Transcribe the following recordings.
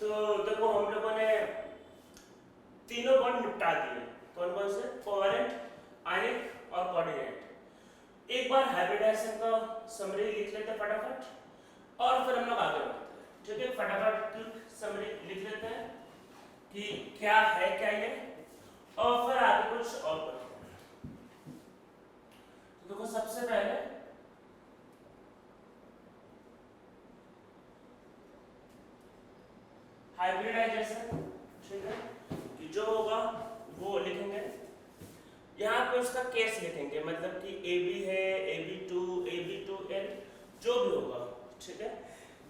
तो देखो हम लोगों ने तीनों बॉन्ड निपटा दिए। कौन कौन से? कोवेलेंट, आयनिक और कोऑर्डिनेट। एक बार हाइब्रिडाइजेशन का समरी लिख लेते हैं फटाफट और फिर हम लोग आगे बढ़ते हैं। ठीक है, फटाफट समरी लिख लेते हैं कि क्या है क्या ये, और फिर आगे कुछ और करते हैं। तो देखो सबसे पहले हाइब्रिडाइजेशन, ठीक है, कि जो होगा वो लिखेंगे। यहाँ पे उसका केस लिखेंगे, मतलब कि ए बी है, AB2L जो भी होगा, ठीक है।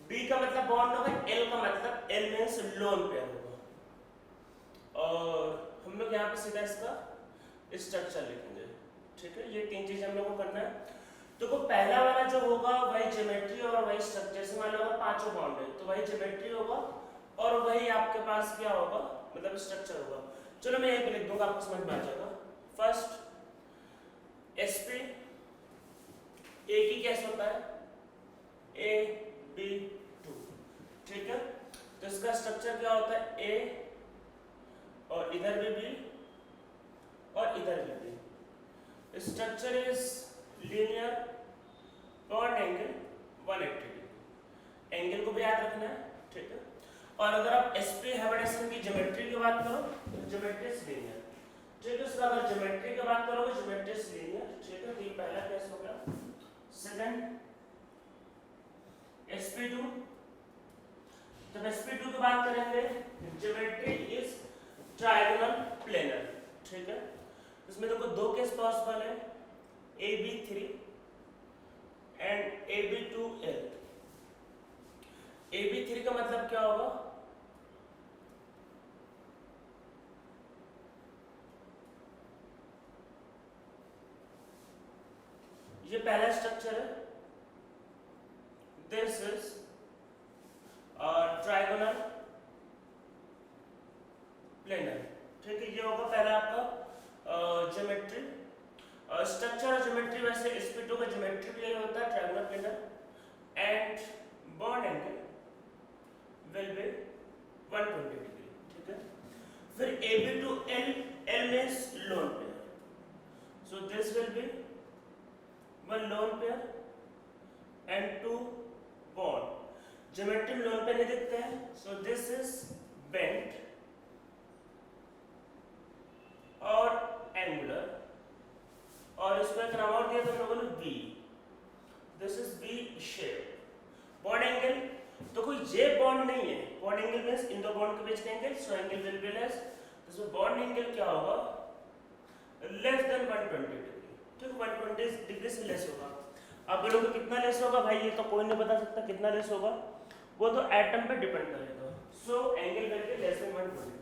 बी का मतलब बॉन्ड होगा, एल का मतलब एल मीन्स लोन पेयर होगा। और हम लोग यहाँ पे सीधा इसका स्ट्रक्चर लिखेंगे, ठीक है। ये तीन चीजें हम लोग को करना है। तो को पहला वाला जो होगा वही ज्योमेट्री और वही स्ट्रक्चर से, मान लो अगर पांचों बॉन्ड है तो वही ज्योमेट्री होगा और वही आपके पास क्या होगा, मतलब स्ट्रक्चर होगा। चलो मैं यहीं पे लिख दूंगा, आपको समझ में आ जाएगा। फर्स्ट sp, ए की कैसे होता है AB2, ठीक है। तो इसका स्ट्रक्चर क्या होता है A और इधर भी B और इधर भी B। Structure is linear bond angle 180 degree. Angle को भी याद रखना है, ठीक है। और अगर आप sp हाइब्रिडाइजेशन की ज्योमेट्री की बात करो तो ज्योमेट्री इज लीनियर, ठीक है। उसका अगर ज्योमेट्री की बात करोगे ज्योमेट्री इज लीनियर, ठीक है। तो ये पहला केस हो गया। सेकंड sp2, जब sp2 की बात करेंगे ज्योमेट्री इज ट्रायंगुलर प्लेनर, ठीक है। इसमें देखो दो केस पॉसिबल है, AB3 एंड AB2L। AB3 का मतलब क्या होगा, ये पहला स्ट्रक्चर है, दिस इज ट्रायंगुलर प्लेनर, ठीक है। ये होगा पहला आपका ज्योमेट्री। स्ट्रक्चर और ज्योमेट्री वैसे sp2 का ज्योमेट्री भी यही होता है, triangular planar, and bond angle will B 120 degree, ठीक है। फिर AB2L, L means lone pair, so this will be one lone pair and two bond। Geometry में लोन पेयर नहीं दिखते हैं, सो दिस इज बेंट और एंगुलर, और इसको एक नाम और दिया तो हम लोगों ने V, this is V shape. Bond angle तो कोई ये बॉन्ड नहीं है, बॉन्ड एंगल मींस इन दो बॉन्ड के बीच का angle, so angle will be less. इसमें बॉन्ड एंगल क्या होगा, लेस देन 120 डिग्री, ठीक है। 120 डिग्री से लेस होगा। आप बोलोगे कितना लेस होगा भाई, ये तो कोई नहीं बता सकता कितना लेस होगा, वो तो एटम पे डिपेंड करेगा। So angle will be less then 120 degree.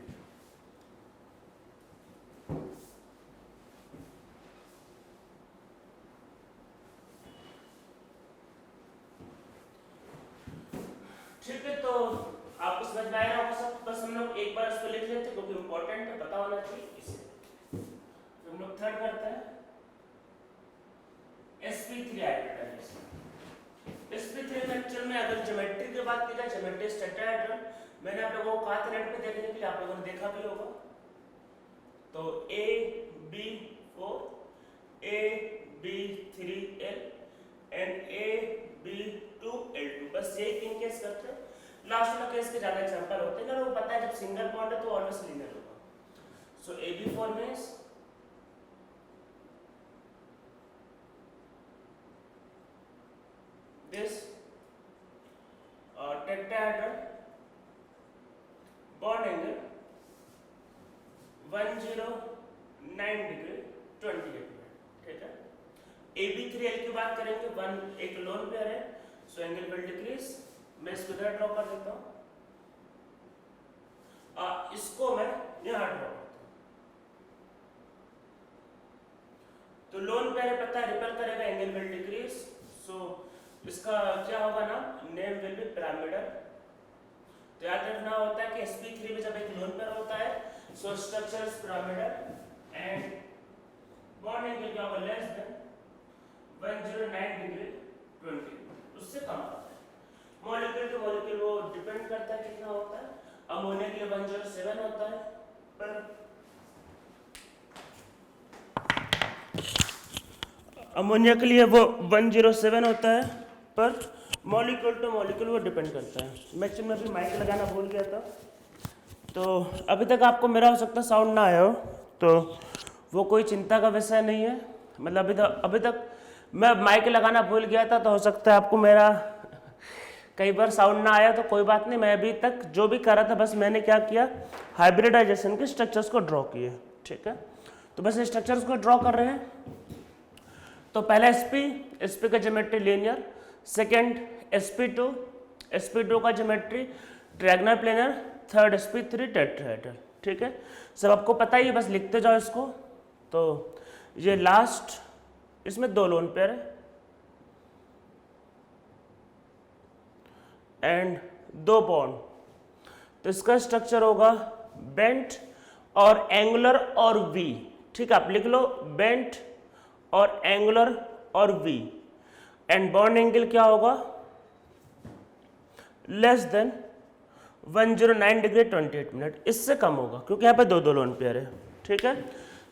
ठीक है, तो आपको समझ में आया होगा सब। बस हम लोग एक बार इसको लिख लेते हैं क्योंकि इंपॉर्टेंट है, पता होना चाहिए इसे। तो हम लोग थर्ड करते हैं sp3 हाइब्रिडाइजेशन। sp3 में एक्चुअल में अगर ज्योमेट्री की बात की जाए, ज्योमेट्री इज टेट्राहेड्रल। मैंने आप लोगों को कहा था नेट पे देखने के लिए, आप लोगों ने देखा भी होगा। तो AB4, AB3L एंड AB2L2, बस यही तीन केस करते हैं। लास्ट वाला केस के ज्यादा एग्जांपल होते हैं ना, वो पता है जब सिंगल बॉन्ड है तो ऑलवेज लीनियर होगा। सो AB4 means this tetrahedral bond angle 109 degree 28 minute, ठीक है। AB3L की बात करेंगे, वन एक लोन पेयर है, सो एंगल विल डिक्रीज। मैं इसको इधर ड्रॉ कर देता हूँ, इसको मैं यहाँ ड्रॉ करता हूँ। तो लोन पेयर पता है रिपेल करेगा, एंगल विल डिक्रीज। सो इसका क्या होगा ना, नेम विल बी पिरामिडल। तो याद रखना होता है कि sp3 में जब एक लोन पेयर होता है, so structure is pyramidal and bond angle क्या होगा, लेस देन 109 डिग्री 20, उससे कम होता है। मॉलिक्यूल टू मॉलिक्यूल वो डिपेंड करता है कितना होता है। होता है पर अमोनिया के लिए वो 107 होता है, पर मॉलिक्यूल टू मॉलिक्यूल वो डिपेंड करता है। मैं एक्चुअली अभी माइक लगाना भूल गया था, तो अभी तक आपको मेरा हो सकता साउंड ना आया हो, तो वो कोई चिंता का विषय नहीं है। मतलब अभी तक मैं माइक लगाना भूल गया था, तो हो सकता है आपको मेरा कई बार साउंड ना आया, तो कोई बात नहीं। मैं अभी तक जो भी कर रहा था, बस मैंने क्या किया, हाइब्रिडाइजेशन के स्ट्रक्चर्स को ड्रॉ किए, ठीक है। तो बस स्ट्रक्चर्स को ड्रॉ कर रहे हैं। तो पहला sp का ज्योमेट्री लीनियर, सेकेंड sp2 का geometry triangular planar, third sp3 tetrahedral, ठीक है। सब आपको पता ही है, बस लिखते जाओ इसको। तो ये लास्ट, इसमें 2 लोन पेयर है एंड 2 बॉन्ड। तो इसका स्ट्रक्चर होगा बेंट और एंगुलर और वी, ठीक है। आप लिख लो बेंट और एंगुलर और वी, एंड बॉन्ड एंगल क्या होगा, लेस देन 109 डिग्री 28 मिनट, इससे कम होगा, क्योंकि यहाँ पे 2 लोन पेयर है, ठीक है।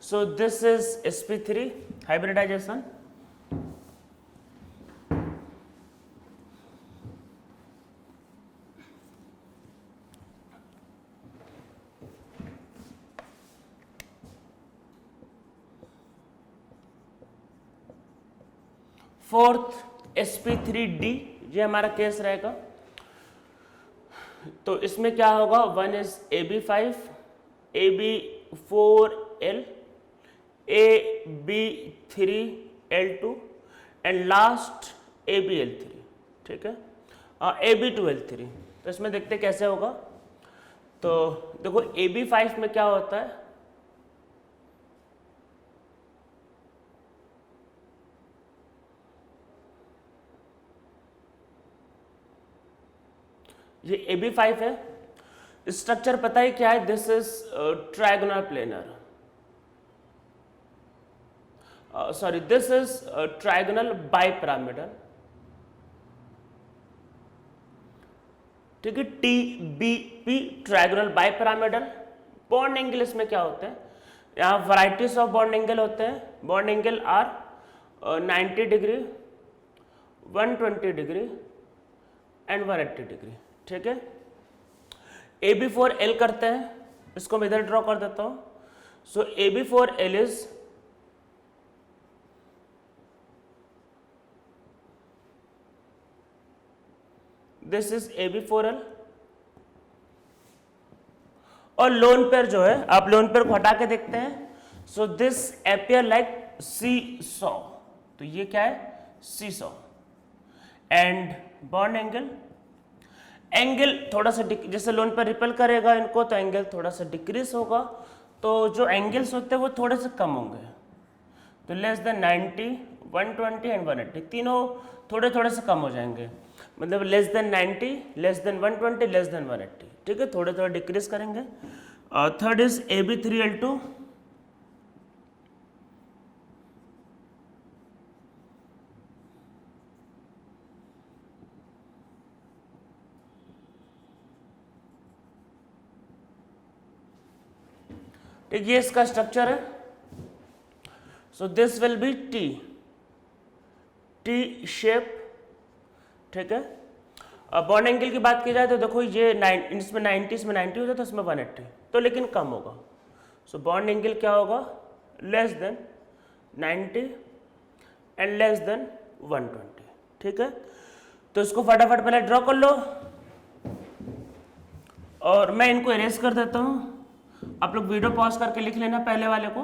So this is sp3 hybridisation. Fourth sp3d, ये हमारा केस रहेगा। तो इसमें क्या होगा, 1 is ab5, ab4l, ab3l2 and last abl3, ठीक है, ab2l3। तो इसमें देखते कैसे होगा। तो देखो ab5 में क्या होता है, ये AB5 है। स्ट्रक्चर पता है क्या है, this is triangular planar, sorry this is triangular bipyramidal, ठीक है। TBP triangular bipyramidal. Bond angle इसमें क्या होते हैं, यहाँ वैरायटीज ऑफ बॉन्ड एंगल होते हैं। Bond angle are 90 degree, 120 degree and 180 degree, ठीक है। AB4L करते हैं, इसको मैं इधर ड्रॉ कर देता हूं। सो AB4L is this is AB4L, और लोन पेयर जो है, आप लोन पेयर को हटा के देखते हैं। So this appear like seesaw, तो ये क्या है, सीसॉ। एंड बॉन्ड एंगल थोड़ा सा जैसे लोन पर रिपेल करेगा इनको, तो एंगल थोड़ा सा डिक्रीज होगा। तो जो एंगल्स होते हैं वो थोड़े से कम होंगे, तो लेस देन 90, 120 एंड 180, तीनों थोड़े थोड़े से कम हो जाएंगे। मतलब less than 90, less then 120, less than 180, ठीक है, थोड़े थोड़े डिक्रीज करेंगे। थर्ड इज AB3L2, ठीक, ये इसका स्ट्रक्चर है। So this will be T shape, ठीक है। अब बॉन्ड एंगल की बात की जाए तो देखो ये इसमें 90, इसमें 90 होता है, तो इसमें 180, तो लेकिन कम होगा। सो बॉन्ड एंगल क्या होगा, less than 90 and less then 120, ठीक है। तो इसको फटाफट पहले ड्रॉ कर लो, और मैं इनको इरेज कर देता हूं। आप लोग वीडियो पॉज करके लिख लेना पहले वाले को।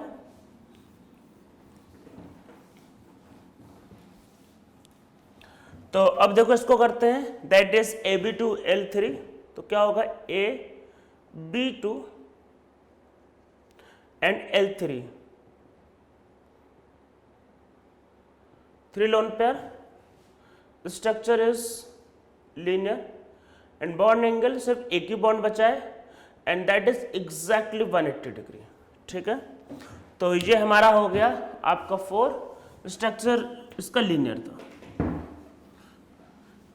तो अब देखो इसको करते हैं, दैट इज AB2L3, तो क्या होगा, AB2 and L3, 3 lone pair, structure is linear and bond angle सिर्फ एक ही बॉन्ड बचा है, and that is exactly 180 degree, ठीक है। तो ये हमारा हो गया आपका 4 स्ट्रक्चर, इसका लीनियर था।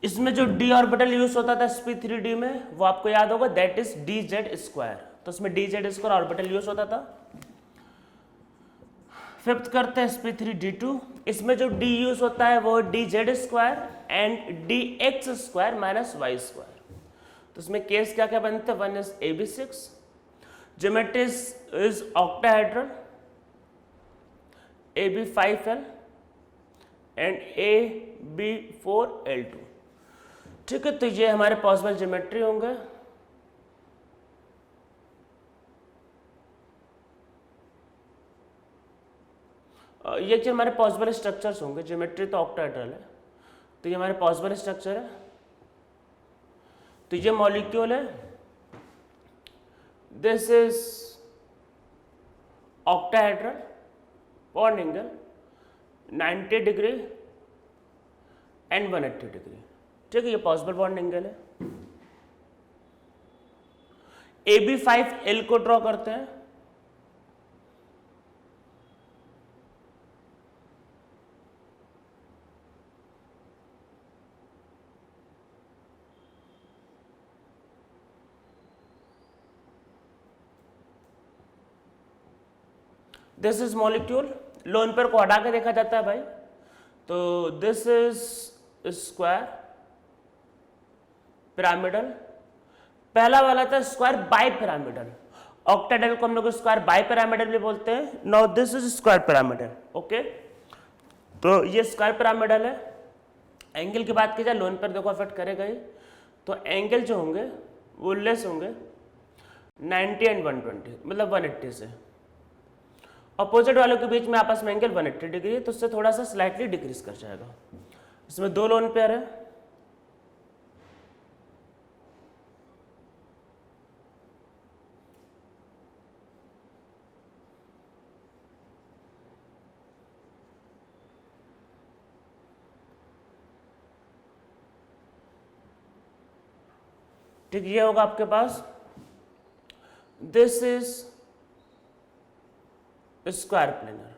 इसमें जो d ऑर्बिटल यूज होता था sp3d में, वो आपको याद होगा, दैट इज dz स्क्वायर। तो उसमें dz² ऑर्बिटल यूज होता था। फिफ्थ करते हैं sp3d2, इसमें जो d यूज होता है वो dz² and dx² minus y²। तो इसमें केस क्या क्या बनते हैं, one is AB6, geometry is octahedral, AB5L and AB4L2। ठीक है, तो ये हमारे पॉसिबल ज्योमेट्री होंगे। ये जो हमारे पॉसिबल स्ट्रक्चर्स होंगे, ज्योमेट्री तो ऑक्टाहेड्रल है, तो ये हमारे पॉसिबल स्ट्रक्चर है। तो ये मॉलिक्यूल है, this is octahedral, bond angle 90 degree and 180 degree. ठीक है, ये पॉसिबल बॉन्ड एंगल है। AB5L को ड्रॉ करते हैं। This is molecule, lone pair को हटा के देखा जाता है भाई। तो दिस इज स्क्वायर पिरामिडल, पहला वाला था स्क्वायर बाई पिरामिडल, ऑक्टाहेड्रल को हम लोग स्क्वायर बाई पिरामिडल भी बोलते हैं। Now this is square pyramidal. Okay, तो ये स्क्वायर पिरामिडल है। एंगल की बात की जाए, लोन पेयर देखो अफेक्ट करेगा ही, तो एंगल जो होंगे वो लेस होंगे 90 एंड 120, मतलब 180 से। अपोजिट वालों के बीच में आपस में एंगल 180 डिग्री है, तो उससे थोड़ा सा स्लाइटली डिक्रीज कर जाएगा। इसमें दो लोन पेयर है, ठीक, ये होगा आपके पास, this is square planar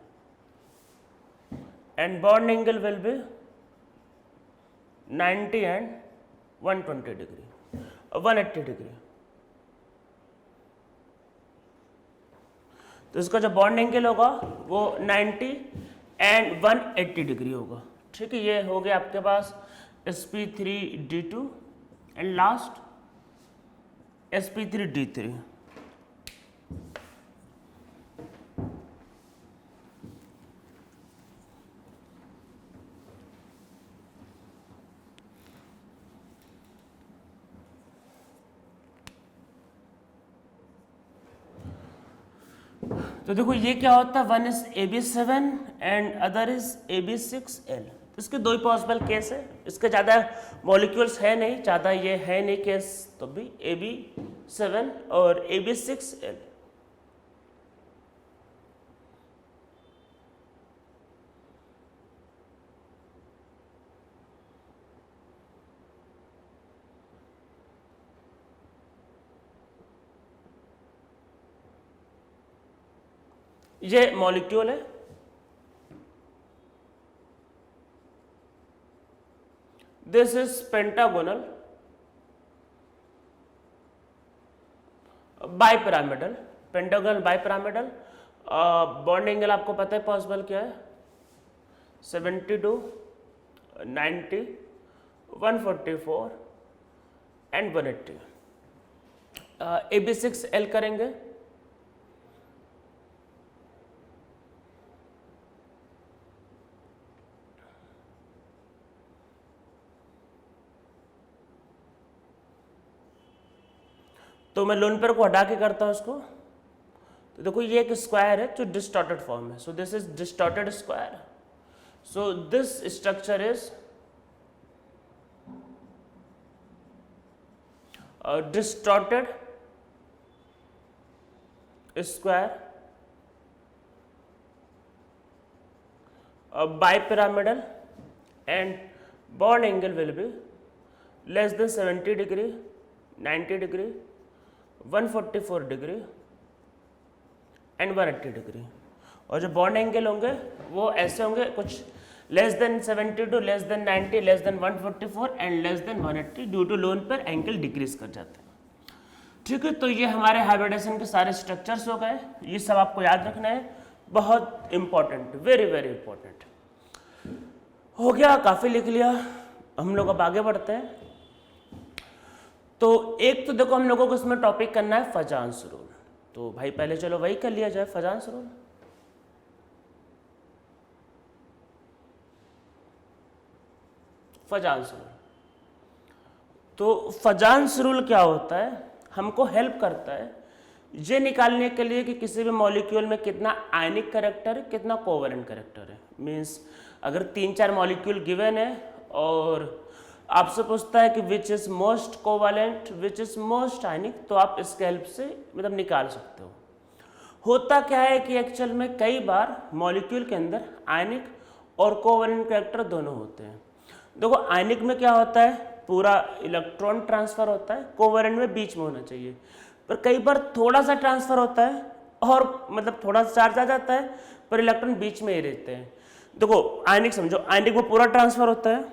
and bond angle will be 90 and 120 degree, 180 degree. तो इसका जो बॉन्ड एंगल होगा वो 90 एंड 180 डिग्री होगा। ठीक है, ये हो गया आपके पास sp3d2 एंड लास्ट sp3d3। तो देखो ये क्या होता है, one is AB7 and other is AB6L। इसके दो ही पॉसिबल केस है, इसके ज़्यादा मॉलिक्यूल्स है नहीं, ज़्यादा ये है नहीं केस, तो भी AB7 और AB6L। ये मॉलिक्यूल है, this is pentagonal bipyramidal, pentagonal bipyramidal. Bond angle आपको पता है पॉसिबल क्या है, 72, 90, 144 एंड 180। AB6L करेंगे, तो मैं लोन पेयर को हटा के करता हूं इसको। तो देखो ये एक स्क्वायर है जो डिस्टॉर्टेड फॉर्म है, so this is distorted square, so this structure is distorted square bipyramidal and bond angle will be less than 70 degree, 90 degree, 144 degree and 180 degree. और जो बॉन्ड एंगल होंगे वो ऐसे होंगे, कुछ less than 72, less than 90, less than 144 and less than 180। Due to lone pair angle decrease कर जाते हैं। ठीक है, तो ये हमारे हाइब्रिडेशन के सारे स्ट्रक्चर्स हो गए, ये सब आपको याद रखना है, बहुत इंपॉर्टेंट, वेरी वेरी इंपॉर्टेंट। हो गया, काफ़ी लिख लिया, हम लोग अब आगे बढ़ते हैं। तो एक तो देखो हम लोगों को इसमें टॉपिक करना है फजांस रूल, तो भाई पहले चलो वही कर लिया जाए, फजांस रूल। फजांस रूल, तो फजांस रूल क्या होता है, हमको हेल्प करता है ये निकालने के लिए कि किसी भी मॉलिक्यूल में कितना आयनिक कैरेक्टर है, कितना कोवेलेंट कैरेक्टर है। मीन्स अगर 3-4 मॉलिक्यूल गिवन है और आपसे पूछता है कि which is most covalent, which is most ionic, तो आप इसके हेल्प से मतलब निकाल सकते हो। होता क्या है कि एक्चुअल में कई बार मॉलिक्यूल के अंदर आयनिक और कोवेलेंट कैरेक्टर दोनों होते हैं। देखो आयनिक में क्या होता है, पूरा इलेक्ट्रॉन ट्रांसफर होता है, कोवेलेंट में बीच में होना चाहिए, पर कई बार थोड़ा सा ट्रांसफर होता है और मतलब थोड़ा सा चार्ज आ जाता है पर इलेक्ट्रॉन बीच में ही रहते हैं। देखो आयनिक समझो, आयनिक में पूरा ट्रांसफर होता है,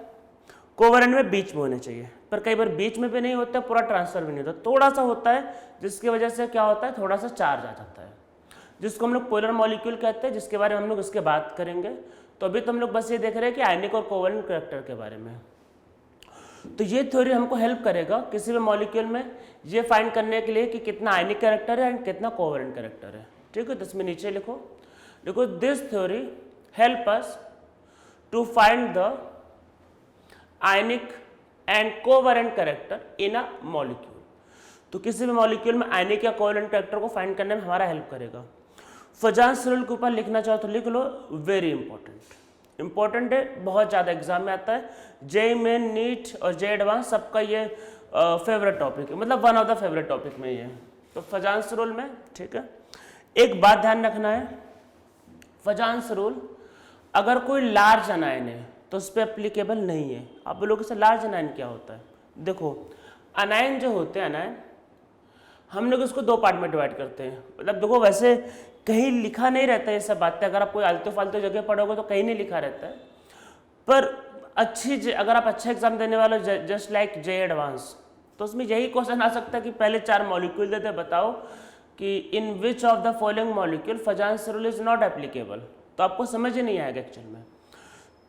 कोवेलेंट में बीच में होने चाहिए, पर कई बार बीच में भी नहीं होता, पूरा ट्रांसफर भी नहीं होता, थोड़ा सा होता है, जिसकी वजह से क्या होता है, थोड़ा सा चार्ज आ जाता है, जिसको हम लोग पोलर मॉलिक्यूल कहते हैं, जिसके बारे में हम लोग इसके बात करेंगे। तो अभी तो हम लोग बस ये देख रहे हैं कि आयनिक और कोवेलेंट कैरेक्टर के बारे में। तो ये थ्योरी हमको हेल्प करेगा किसी भी मॉलिक्यूल में ये फाइंड करने के लिए कि कितना आयनिक कैरेक्टर है एंड कितना कोवेलेंट कैरेक्टर है। ठीक है, तो इसमें नीचे लिखो, देखो this theory help us to find the ionic and covalent character in a molecule. तो किसी भी मॉलिक्यूल में आयनिक या कोवेलेंट कैरेक्टर को फाइंड करने में हमारा हेल्प करेगा। फजांस रूल के ऊपर लिखना चाहो तो लिख लो, वेरी इंपॉर्टेंट है, बहुत ज़्यादा एग्जाम में आता है, जे मेन, नीट और जे एडवांस सबका ये फेवरेट टॉपिक है, मतलब one of the favourite topic में ये। तो फजांस रूल में, ठीक है, एक बात ध्यान रखना है, फजांस रूल अगर कोई लार्ज अनायन है तो उस पर एप्लीकेबल नहीं है। आप बोलोगे सर लार्ज अनायन क्या होता है? देखो अनायन जो होते हैं, अनायन हम लोग इसको 2 पार्ट में डिवाइड करते हैं। मतलब देखो वैसे कहीं लिखा नहीं रहता है ये सब बातें, अगर आप कोई आलतू फालतू जगह पढ़ोगे तो कहीं नहीं लिखा रहता है, पर अगर आप अच्छा एग्जाम देने वाले हो जस्ट लाइक जे एडवांस, तो उसमें यही क्वेश्चन आ सकता है कि पहले 4 मॉलिक्यूल देते, बताओ कि in which of the following molecule Fajans rule is not applicable, तो आपको समझ ही नहीं आएगा एक्चुअल में।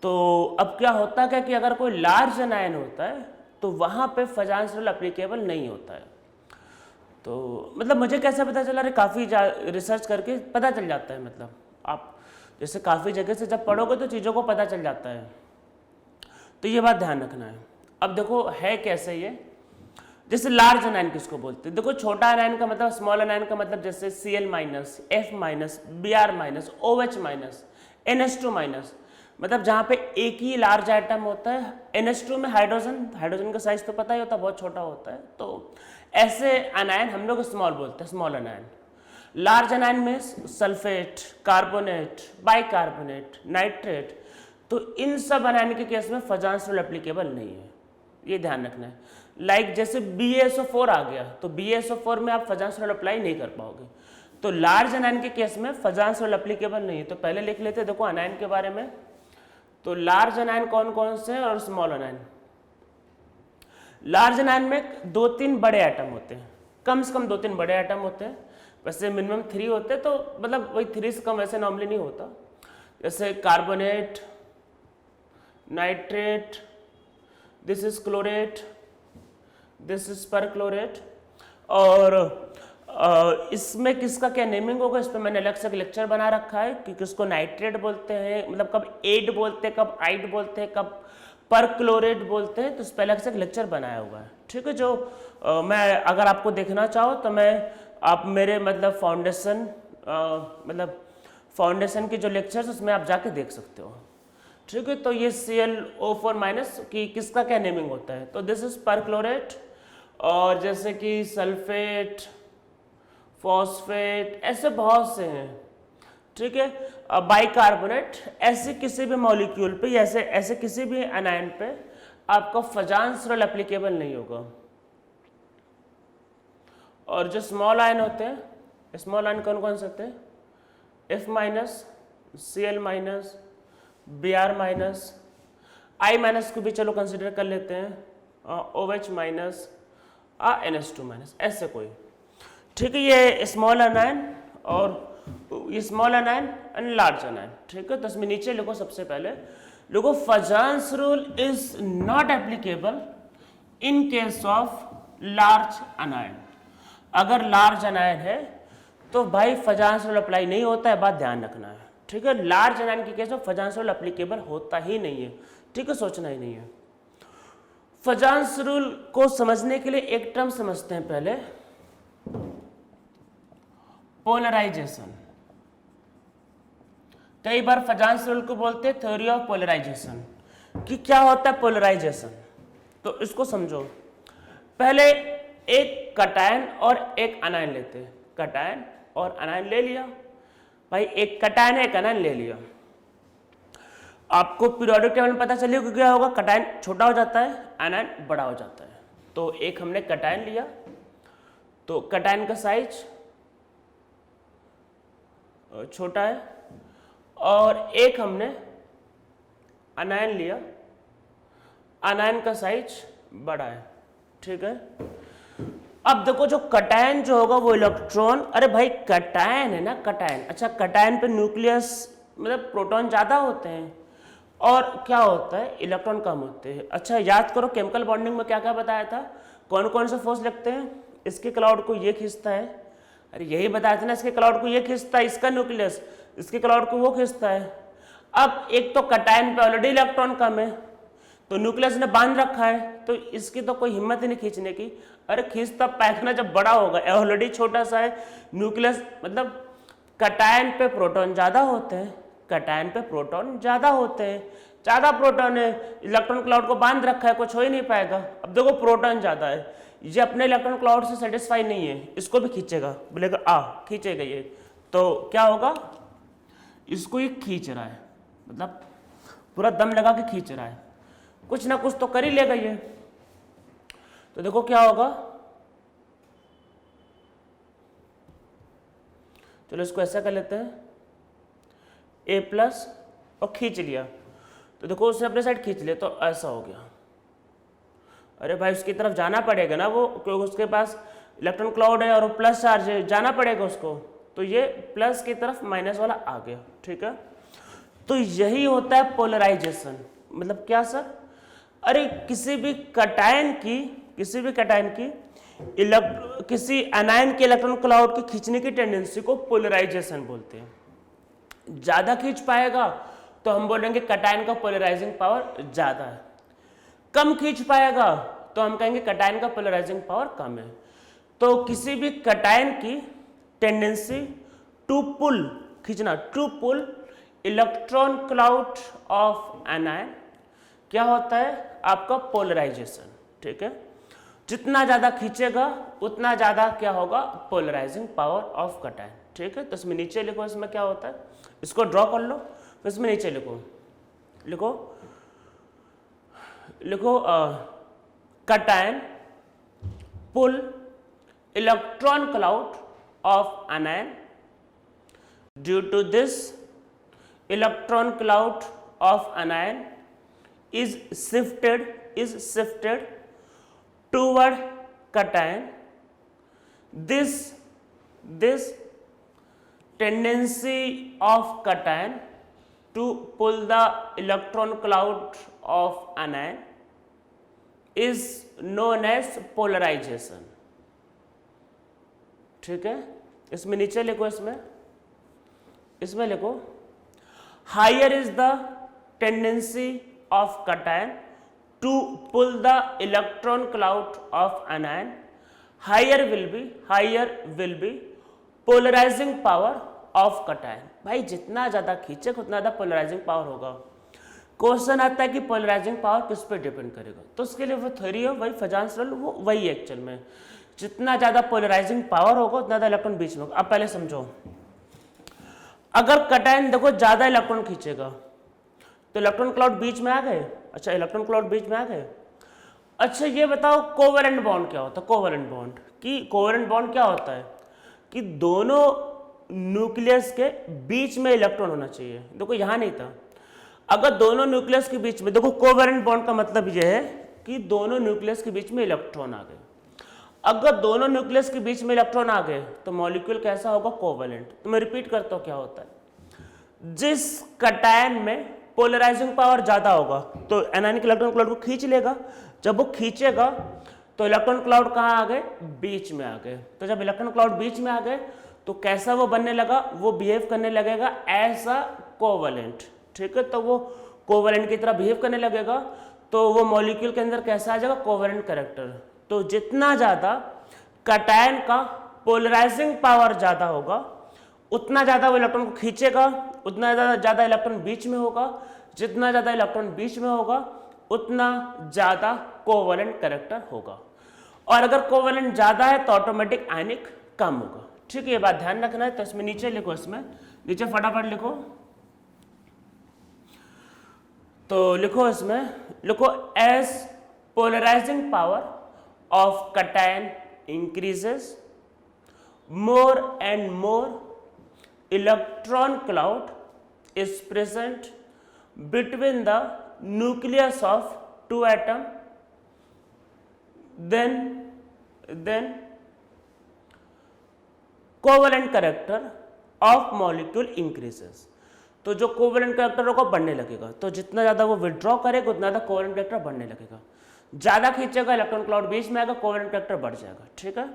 तो अब क्या होता है कि अगर कोई लार्ज अनायन होता है तो वहाँ पे फजांस रूल एप्लीकेबल नहीं होता है। तो मतलब मुझे कैसे पता चला, अरे काफ़ी रिसर्च करके पता चल जाता है, मतलब आप जैसे काफ़ी जगह से जब पढ़ोगे तो चीज़ों को पता चल जाता है, तो ये बात ध्यान रखना है। अब देखो है कैसे ये, जैसे लार्ज अनायन किसको बोलते हैं, देखो छोटा अनायन का मतलब, स्मॉल अनायन का मतलब जैसे Cl minus, F minus, Br minus, OH minus, NH2 minus, मतलब जहाँ पे एक ही लार्ज आइटम होता है। NH2 में हाइड्रोजन का साइज तो पता ही होता है, बहुत छोटा होता है, तो ऐसे अनायन हम लोग स्मॉल बोलते हैं, स्मॉल अनायन। लार्ज अनायन में सल्फेट, कार्बोनेट, बाइकार्बोनेट, नाइट्रेट, तो इन सब अनायन के केस में फजांस रूल एप्लीकेबल नहीं है, ये ध्यान रखना है। लाइक जैसे BaSO4 आ गया, तो BaSO4 में आप फजांस रूल अप्लाई नहीं कर पाओगे, तो लार्ज अनायन के केस में फजांस रूल एप्लीकेबल नहीं है। तो पहले लिख लेते देखो अनायन के बारे में, तो लार्ज अनायन कौन कौन से हैं और स्मॉल अनायन। लार्ज अनायन में 2-3 बड़े एटम होते हैं, कम से कम 2-3 बड़े एटम होते हैं, वैसे मिनिमम 3 होते हैं, तो मतलब वही 3 से कम वैसे नॉर्मली नहीं होता। जैसे carbonate, nitrate, this is chlorate, this is perchlorate. और इसमें किसका क्या नेमिंग होगा, इस पर मैंने अलग से लेक्चर बना रखा है कि किसको नाइट्रेट बोलते हैं, मतलब कब एड बोलते हैं, कब आइड बोलते हैं, कब परक्लोरेट बोलते हैं, तो इस पर अलग से लेक्चर बनाया हुआ है। ठीक है, जो मैं अगर आपको देखना चाहो तो आप मेरे मतलब फाउंडेशन के जो लेक्चर्स उसमें आप जाके देख सकते हो। ठीक है, तो ये ClO4 माइनस की किसका क्या नेमिंग होता है, तो दिस इज परक्लोरेट। और जैसे कि सल्फेट, फॉस्फेट, ऐसे बहुत से हैं। ठीक है, बाइकार्बोनेट, ऐसे किसी भी मॉलिक्यूल पे, ऐसे किसी भी अनायन पे आपका फजांस रूल एप्लीकेबल नहीं होगा। और जो स्मॉल आयन होते हैं, स्मॉल आयन कौन कौन से होते हैं, F minus, Cl minus, Br minus, I minus को भी चलो कंसिडर कर लेते हैं, OH माइनस, NH2 माइनस, ऐसे कोई। ठीक है, ये स्मॉल अनायन और ये स्मॉल अनायन एंड लार्ज अनायन। ठीक है, तो इसमें नीचे लिखो, सबसे पहले लिखो फजान्स rule is not applicable in case of large अनायन। अगर लार्ज अनायन है तो भाई फजान्स रूल अप्लाई नहीं होता है, बात ध्यान रखना है। ठीक है, लार्ज अनायन के केस में फजान्स रूल एप्लीकेबल होता ही नहीं है। ठीक है, सोचना ही नहीं है। फजान्स रूल को समझने के लिए एक टर्म समझते हैं पहले, पोलराइजेशन। कई बार फजान्स रूल को बोलते हैं थ्योरी ऑफ पोलराइजेशन, कि क्या होता है पोलराइजेशन। तो इसको समझो, पहले एक कटायन और एक अनायन लेते हैं। कटायन और अनायन ले लिया भाई, एक कटायन है एक अनायन ले लिया। आपको पीरियोडिक टेबल में पता चलिए कि क्या होगा, कटायन छोटा हो जाता है, अनायन बड़ा हो जाता है। तो एक हमने कटायन लिया, तो कटायन का साइज छोटा है, और एक हमने अनायन लिया, अनायन का साइज बड़ा है। ठीक है, अब देखो जो कटायन जो होगा वो इलेक्ट्रॉन, अरे भाई कटायन है ना, कटायन। अच्छा, कटायन पे न्यूक्लियस मतलब प्रोटॉन ज्यादा होते हैं और क्या होता है, इलेक्ट्रॉन कम होते हैं। अच्छा, याद करो केमिकल बॉन्डिंग में क्या क्या बताया था, कौन कौन से फोर्स लगते हैं। इसके क्लाउड को ये खींचता है, अरे यही बताया था ना, इसके क्लाउड को ये खींचता है, इसका न्यूक्लियस, इसके क्लाउड को वो खींचता है। अब एक तो कटायन पे ऑलरेडी इलेक्ट्रॉन कम है, तो न्यूक्लियस ने बांध रखा है, तो इसकी तो कोई हिम्मत ही नहीं खींचने की। अरे खींच तब पाएगा ना जब बड़ा होगा, ऑलरेडी छोटा सा है न्यूक्लियस। मतलब कटायन पे प्रोटॉन ज्यादा होते हैं, कटायन पे प्रोटॉन ज्यादा होते हैं, ज्यादा प्रोटॉन है, इलेक्ट्रॉन क्लाउड को बांध रखा है, कुछ हो ही नहीं पाएगा। अब देखो प्रोटॉन ज्यादा है, ये अपने इलेक्ट्रॉन क्लाउड से सेटिस्फाई नहीं है, इसको भी खींचेगा, बोलेगा खींचेगा ये, तो क्या होगा, इसको ये खींच रहा है, मतलब पूरा दम लगा के खींच रहा है, कुछ ना कुछ तो कर ही लेगा ये। तो देखो क्या होगा, चलो इसको ऐसा कर लेते हैं, A+ और खींच लिया, तो देखो उसने अपने साइड खींच लिया, तो ऐसा हो गया। अरे भाई उसकी तरफ जाना पड़ेगा ना वो, क्योंकि उसके पास इलेक्ट्रॉन क्लाउड है और वो प्लस चार्ज है, जाना पड़ेगा उसको, तो ये प्लस की तरफ माइनस वाला आ गया। ठीक है, तो यही होता है पोलराइजेशन। मतलब क्या सर, अरे किसी भी कटायन की किसी अनायन के इलेक्ट्रॉन क्लाउड की खींचने की टेंडेंसी को पोलराइजेशन बोलते हैं। ज्यादा खींच पाएगा तो हम बोलेंगे कटायन का पोलराइजिंग पावर ज्यादा है, कम खींच पाएगा तो हम कहेंगे कटायन का पोलराइजिंग पावर कम है। तो किसी भी कटायन की टेंडेंसी टू पुल, खींचना, to pull electron cloud of anion क्या होता है, आपका पोलराइजेशन। ठीक है, जितना ज्यादा खींचेगा उतना ज्यादा क्या होगा, पोलराइजिंग पावर ऑफ कटायन। ठीक है, तो इसमें नीचे लिखो इसमें क्या होता है, इसको ड्रॉ कर लो, फिर इसमें नीचे लिखो cation pull electron cloud of anion, due to this electron cloud of anion is shifted toward cation. This tendency of cation to pull the electron cloud of anion is known as polarization. ठीक है, इसमें नीचे लिखो, इसमें लिखो higher is the tendency of cation to pull the electron cloud of anion, higher will be polarizing power of cation. भाई जितना ज्यादा खींचे उतना ज्यादा पोलराइजिंग पावर होगा। क्वेश्चन आता है कि पोलराइजिंग पावर किस पे डिपेंड करेगा, तो उसके लिए वो थ्योरी है, वही फजान्स रूल, वो वही एक्चुअल में, जितना ज्यादा पोलराइजिंग पावर होगा उतना ज्यादा इलेक्ट्रॉन बीच में होगा। अब पहले समझो, अगर कटायन देखो ज्यादा इलेक्ट्रॉन खींचेगा तो इलेक्ट्रॉन क्लाउड बीच में आ गए। अच्छा, इलेक्ट्रॉन क्लाउड बीच में आ गए। अच्छा ये बताओ कोवेलेंट बॉन्ड क्या होता है, कोवेलेंट बॉन्ड क्या होता है कि दोनों न्यूक्लियस के बीच में इलेक्ट्रॉन होना चाहिए। देखो यहां नहीं था, अगर दोनों न्यूक्लियस के बीच में, देखो कोवेलेंट बॉन्ड का मतलब यह है कि दोनों न्यूक्लियस के बीच में इलेक्ट्रॉन आ गए। अगर दोनों न्यूक्लियस के बीच में इलेक्ट्रॉन आ गए तो मॉलिक्यूल कैसा होगा, कोवेलेंट। तो मैं रिपीट करता हूं क्या होता है, जिस कटायन में पोलराइजिंग पावर ज्यादा होगा तो एनायनिक इलेक्ट्रॉन क्लाउड को खींच लेगा, जब वो खींचेगा तो इलेक्ट्रॉन क्लाउड कहां आ गए, बीच में आ गए। तो जब इलेक्ट्रॉन क्लाउड बीच में आ गए तो कैसा वो बनने लगा, वो बिहेव करने लगेगा एज अ कोवेलेंट, ठीक है। तो वो कोवेलेंट की तरह बिहेव करने लगेगा, तो वो मॉलिक्यूल के अंदर कैसा आ जाएगा, कोवेलेंट कैरेक्टर। तो जितना ज्यादा कटायन का पोलराइजिंग पावर ज्यादा होगा उतना ज्यादा वो इलेक्ट्रॉन को खींचेगा, उतना ज्यादा इलेक्ट्रॉन बीच में होगा, जितना ज्यादा इलेक्ट्रॉन बीच में होगा उतना ज्यादा कोवेलेंट कैरेक्टर होगा। और अगर कोवेलेंट ज्यादा है तो ऑटोमेटिक आयनिक कम होगा, ठीक है। ये बात ध्यान रखना है। तो इसमें नीचे लिखो, इसमें नीचे फटाफट लिखो, तो लिखो इसमें लिखो, as polarising power of cation increases more and more electron cloud is present between the nucleus of two atom, then covalent character of molecule increases। तो जो कोवेलेंट कैरेक्टर होगा बढ़ने लगेगा, तो जितना ज्यादा वो विड्रॉ करेगा उतना ज्यादा कोवेलेंट कैरेक्टर बढ़ने लगेगा। ज्यादा खींचेगा इलेक्ट्रॉन क्लाउड बीच में आएगा, कोवेलेंट कैरेक्टर बढ़ जाएगा, ठीक है।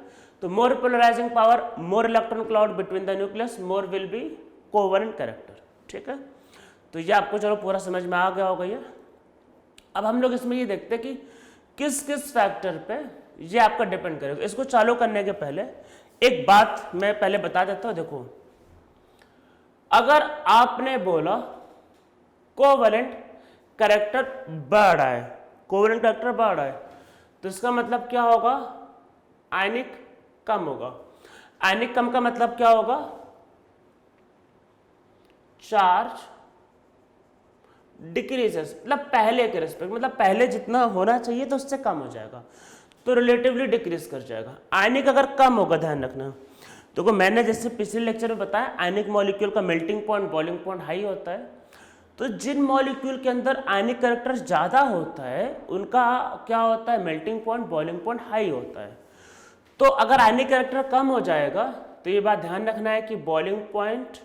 तो more polarising power, more electron cloud between the nucleus, more will be covalent character, ठीक है। तो ये आपको चलो पूरा समझ में आ गया होगा ये। अब हम लोग इसमें ये देखते हैं कि किस किस फैक्टर पे ये आपका डिपेंड करेगा। इसको चालू करने के पहले एक बात मैं पहले बता देता हूं। देखो, अगर आपने बोला कोवेलेंट कैरेक्टर बढ़ रहा है, कोवेलेंट कैरेक्टर बढ़ रहा है, तो इसका मतलब क्या होगा, आयनिक कम होगा। आयनिक कम का मतलब क्या होगा, चार्ज डिक्रीजेस, मतलब पहले के रिस्पेक्ट, मतलब पहले जितना होना चाहिए तो उससे कम हो जाएगा, तो रिलेटिवली डिक्रीज कर जाएगा। आयनिक अगर कम होगा, ध्यान रखना, तो मैंने जैसे पिछले लेक्चर में बताया आयनिक मॉलिक्यूल का melting point, boiling point high होता है। तो जिन मॉलिक्यूल के अंदर आयनिक कैरेक्टर ज्यादा होता है उनका क्या होता है, melting point, boiling point high होता है। तो अगर आयनिक कैरेक्टर कम हो जाएगा तो ये बात ध्यान रखना है कि बॉइलिंग पॉइंट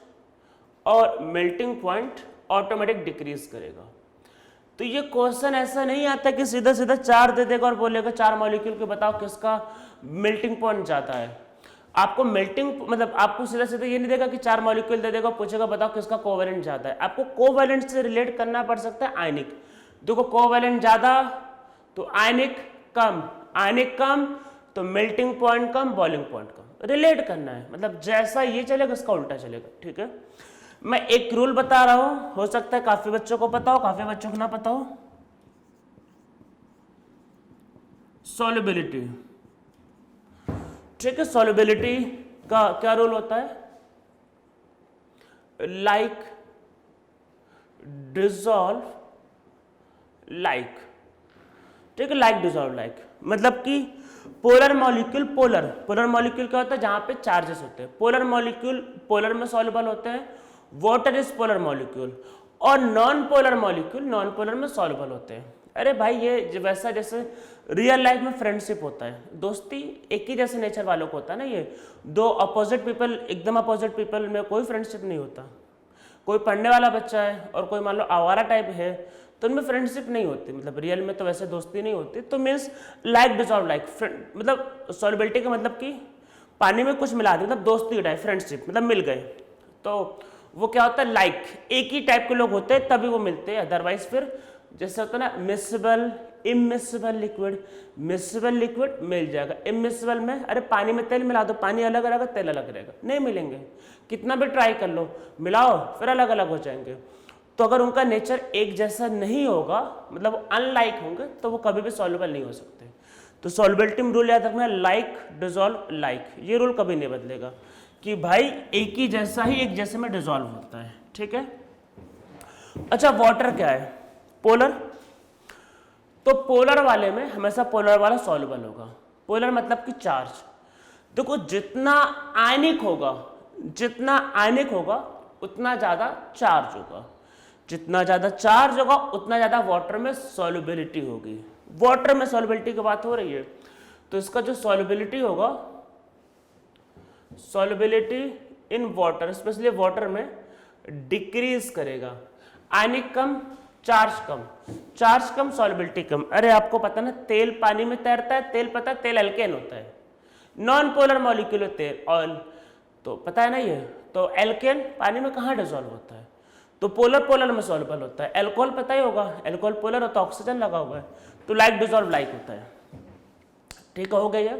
और मेल्टिंग पॉइंट ऑटोमेटिक डिक्रीज करेगा। तो ये क्वेश्चन ऐसा नहीं आता कि सीधा सीधा 4 दे देगा और बोलेगा 4 मॉलिक्यूल के बताओ किसका मेल्टिंग पॉइंट ज्यादा है। आपको मेल्टिंग मतलब आपको सीधा सीधा ये नहीं देगा कि 4 मॉलिक्यूल दे देगा, पूछेगा बताओ किसका कोवेलेंट ज्यादा है। आपको कोवेलेंट से रिलेट करना पड़ सकता है आयनिक। देखो, कोवेलेंट ज्यादा तो आयनिक कम, आयनिक कम तो मेल्टिंग पॉइंट कम, बॉइलिंग पॉइंट कम, रिलेट करना है। मतलब जैसा ये चलेगा उसका उल्टा चलेगा, ठीक है। मैं एक रूल बता रहा हूं, हो सकता है काफी बच्चों को पता हो, काफी बच्चों को ना पता हो। सॉल्युबिलिटी, ठीक है। सॉल्युबिलिटी का क्या रूल होता है, लाइक डिसॉल्व लाइक, ठीक है। लाइक डिसॉल्व लाइक मतलब कि पोलर मॉलिक्यूल, पोलर मॉलिक्यूल क्या होता है, जहां पे चार्जेस होते हैं। पोलर मॉलिक्यूल पोलर में सॉल्युबल होते हैं, वाटर इज पोलर मॉलिक्यूल। और non polar molecule non polar में सॉल्युबल होते हैं। अरे भाई, ये वैसा जैसे रियल लाइफ में फ्रेंडशिप होता है, दोस्ती एक ही जैसे नेचर वालों को होता है ना। ये दो अपोजिट पीपल, एकदम अपोजिट पीपल में कोई फ्रेंडशिप नहीं होता। कोई पढ़ने वाला बच्चा है और कोई मान लो आवारा टाइप है, तो उनमें फ्रेंडशिप नहीं होती, मतलब रियल में तो वैसे दोस्ती नहीं होती। तो मीन्स लाइक डिसॉल्व लाइक, मतलब सॉल्युबिलिटी का मतलब कि पानी में कुछ मिला दे, मतलब दोस्ती टाइप, फ्रेंडशिप, मतलब मिल गए। तो वो क्या होता है, लाइक एक ही टाइप के लोग होते हैं तभी वो मिलते हैं, अदरवाइज फिर जैसे होता है ना मिसबल, इमिसबल लिक्विड, मिसबल लिक्विड मिल जाएगा। इमिसबल में अरे पानी में तेल मिला दो, पानी अलग रहेगा तेल अलग रहेगा, नहीं मिलेंगे। कितना भी ट्राई कर लो, मिलाओ फिर अलग अलग हो जाएंगे। तो अगर उनका नेचर एक जैसा नहीं होगा, मतलब अनलाइक होंगे, तो वो कभी भी सॉल्युबल नहीं हो सकते। तो सॉल्युबिलिटी में रूल याद रखना है, लाइक डिसॉल्व लाइक, ये रूल कभी नहीं बदलेगा कि भाई एक ही जैसा ही एक जैसे में डिसॉल्व होता है, ठीक है। अच्छा, वाटर क्या है, पोलर। तो पोलर वाले में हमेशा पोलर वाला सॉल्युबल होगा। पोलर मतलब कि चार्ज। देखो, जितना आयनिक होगा उतना ज्यादा चार्ज होगा, जितना ज्यादा चार्ज होगा उतना ज्यादा वाटर में सॉल्युबिलिटी होगी। वाटर में सॉल्युबिलिटी की बात हो रही है, तो इसका जो सॉल्युबिलिटी होगा, solubility in water, specially water में डिक्रीज करेगा। आयनिक कम, चार्ज कम, चार्ज कम, सॉल्युबिलिटी कम। अरे आपको पता ना, तेल पानी में तैरता है, तेल पता है तेल एल्केन होता है, नॉन पोलर मॉलिक्यूल तेल ऑयल, तो पता है ना ये। तो एल्केन पानी में कहाँ डिजोल्व होता है, तो पोलर पोलर में सॉल्युबल होता है। एल्कोहल पता ही होगा, एल्कोहल पोलर होता है, ऑक्सीजन लगा हुआ है, तो लाइक डिजोल्व लाइक होता है। ठीक हो गया।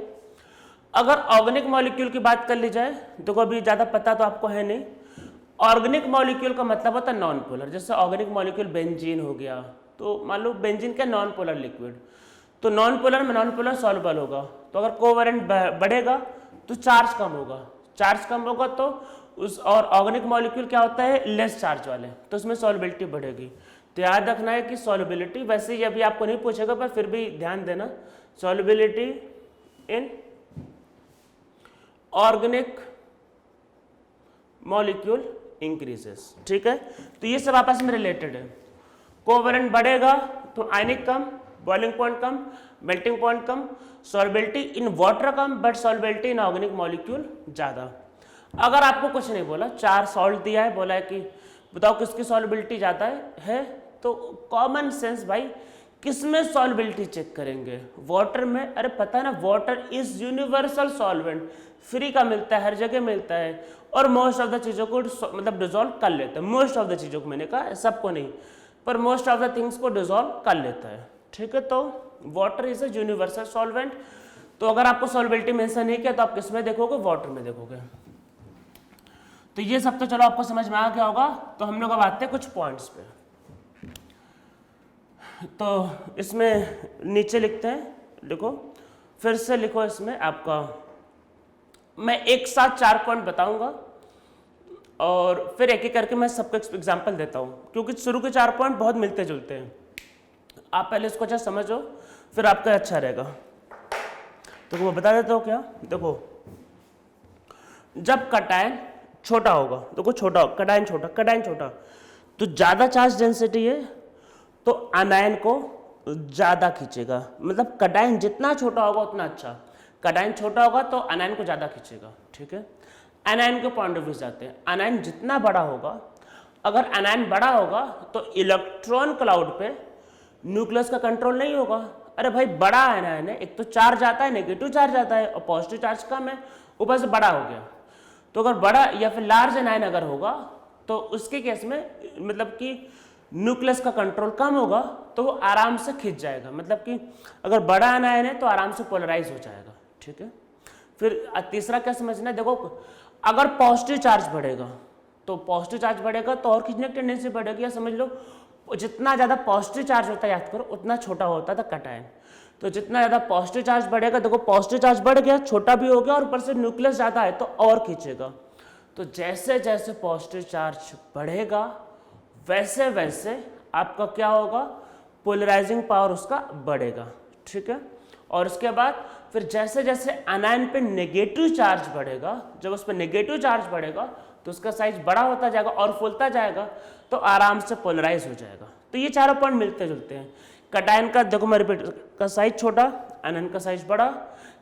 अगर ऑर्गेनिक मॉलिक्यूल की बात कर ली जाए, देखो अभी ज्यादा पता तो आपको है नहीं, ऑर्गेनिक मॉलिक्यूल का मतलब होता है नॉन पोलर। जैसे ऑर्गेनिक मॉलिक्यूल बेंजीन हो गया, तो मान लो बेंजीन का नॉन पोलर लिक्विड, तो नॉन पोलर में नॉन पोलर सॉल्युबल होगा, तो अगर कोवेलेंट बढ़ेगा तो चार्ज कम होगा, चार्ज कम होगा तो उस, और ऑर्गेनिक मॉलिक्यूल क्या होता है लेस चार्ज वाले, तो उसमें सॉल्युबिलिटी बढ़ेगी। तो याद रखना है कि सॉल्युबिलिटी, वैसे ही अभी आपको नहीं पूछेगा पर फिर भी ध्यान देना, solubility in organic molecule increases. ठीक है, तो ये सब आपस में रिलेटेड है। कोवेलेंट बढ़ेगा तो आयनिक कम, बॉइलिंग पॉइंट कम, मेल्टिंग पॉइंट कम, सॉल्युबिलिटी इन वाटर कम, but solubility in organic molecule ज्यादा। अगर आपको कुछ नहीं बोला, 4 सॉल्ट दिया है, बोला है कि बताओ किसकी सॉल्युबिलिटी ज्यादा है, तो कॉमन सेंस भाई किसमें सॉल्युबिलिटी चेक करेंगे, वाटर में। अरे पता है ना, water is universal solvent, free का मिलता है, हर जगह मिलता है, और मोस्ट ऑफ द चीजों को मतलब डिजोल्व कर लेता है। मोस्ट ऑफ द चीजों को, मैंने कहा सबको नहीं, पर मोस्ट ऑफ द थिंग्स को डिजोल्व कर लेता है। ठीक है, तो water is a universal solvent. तो अगर आपको सॉल्युबिलिटी मेंशन नहीं किया तो आप किस में देखोगे, वाटर में देखोगे। तो ये सब तो चलो आपको समझ में आ गया होगा। तो हम लोग अब आते हैं कुछ पॉइंट्स पे। तो इसमें नीचे लिखते हैं, लिखो फिर से लिखो, इसमें आपका मैं एक साथ 4 पॉइंट बताऊंगा और फिर एक एक करके मैं सबको एग्जांपल देता हूं, क्योंकि शुरू के 4 पॉइंट बहुत मिलते जुलते हैं। आप पहले इसको अच्छा समझो, फिर आपका अच्छा रहेगा। तो मैं बता देता हूँ क्या, देखो जब कटायन छोटा होगा, देखो छोटा कटायन छोटा, कटायन छोटा तो ज्यादा चार्ज डेंसिटी है तो आनायन को ज्यादा खींचेगा। मतलब कटायन जितना छोटा होगा उतना अच्छा, कटायन छोटा होगा तो आनायन को ज्यादा खींचेगा। ठीक है, आनायन के पॉइंट ऑफ व्यू जाते हैं। आनायन जितना बड़ा होगा, अगर आनायन बड़ा होगा तो इलेक्ट्रॉन क्लाउड पे न्यूक्लियस का कंट्रोल नहीं होगा। अरे भाई बड़ा आनायन है, एक तो चार्ज आता है, नेगेटिव चार्ज आता है, और पॉजिटिव चार्ज कम है, ऊपर से बड़ा हो गया। तो अगर बड़ा या फिर लार्ज आनायन अगर होगा तो उसके केस में मतलब कि न्यूक्लियस का कंट्रोल कम होगा, तो वो आराम से खिंच जाएगा। मतलब कि अगर बड़ा आनायन है तो आराम से पोलराइज हो जाएगा। ठीक है, फिर तीसरा क्या समझना है, देखो अगर पॉजिटिव चार्ज बढ़ेगा तो पॉजिटिव चार्ज बढ़ेगा तो और खींचने की टेंडेंसी बढ़ेगी। या समझ लो जितना ज्यादा पॉजिटिव चार्ज होता है, याद करो, उतना छोटा होता था कटायन। तो जितना ज्यादा पॉजिटिव चार्ज बढ़ेगा, देखो पॉजिटिव चार्ज बढ़ गया, छोटा भी हो गया, और ऊपर से न्यूक्लियस ज्यादा है तो और खींचेगा। तो जैसे जैसे पॉजिटिव चार्ज बढ़ेगा वैसे वैसे आपका क्या होगा, पोलराइजिंग पावर उसका बढ़ेगा। ठीक है, और उसके बाद फिर जैसे जैसे आनायन पे नेगेटिव चार्ज बढ़ेगा, जब उस पर नेगेटिव चार्ज बढ़ेगा तो उसका साइज बड़ा होता जाएगा और फूलता जाएगा, तो आराम से पोलराइज हो जाएगा। तो ये चारों पॉइंट मिलते जुलते हैं। कटायन का देखो मैं रिपीट, का साइज छोटा, आनायन का साइज बड़ा,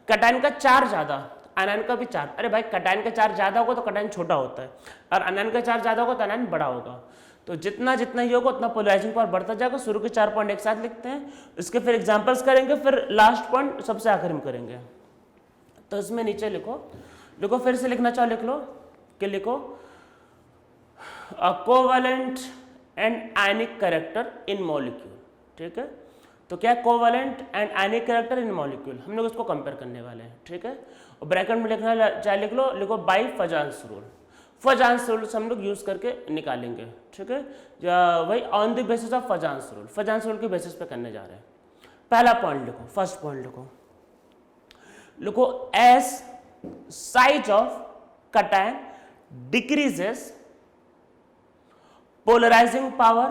कटायन का चार्ज ज्यादा, आनायन का भी चार्ज। अरे भाई कटायन का चार्ज ज्यादा होगा तो कटायन छोटा होता है, और आनायन का चार्ज ज्यादा होगा तो आनायन बड़ा होगा। तो जितना जितना ही होगा उतना पोलराइजिंग पावर बढ़ता जाएगा। शुरू के 4 पॉइंट एक साथ लिखते हैं, इसके फिर एग्जांपल्स करेंगे, फिर लास्ट पॉइंट सबसे आखिर में करेंगे। तो इसमें नीचे लिखो, लिखो फिर से लिखना चाहो लिख लो, कि लिखो covalent and ionic character in molecule. ठीक है, तो क्या covalent and ionic character in molecule, हम लोग इसको कंपेयर करने वाले हैं। ठीक है, और ब्रैकेट में लिखना चाहे लिख लो, लिखो by Fajans rule. Fajans rule हम लोग यूज करके निकालेंगे। ठीक है, वही on the basis of Fajans rule, Fajans rule के बेसिस पे करने जा रहे हैं। पहला पॉइंट लिखो, फर्स्ट पॉइंट लिखो, लिखो as size of cation decreases polarizing power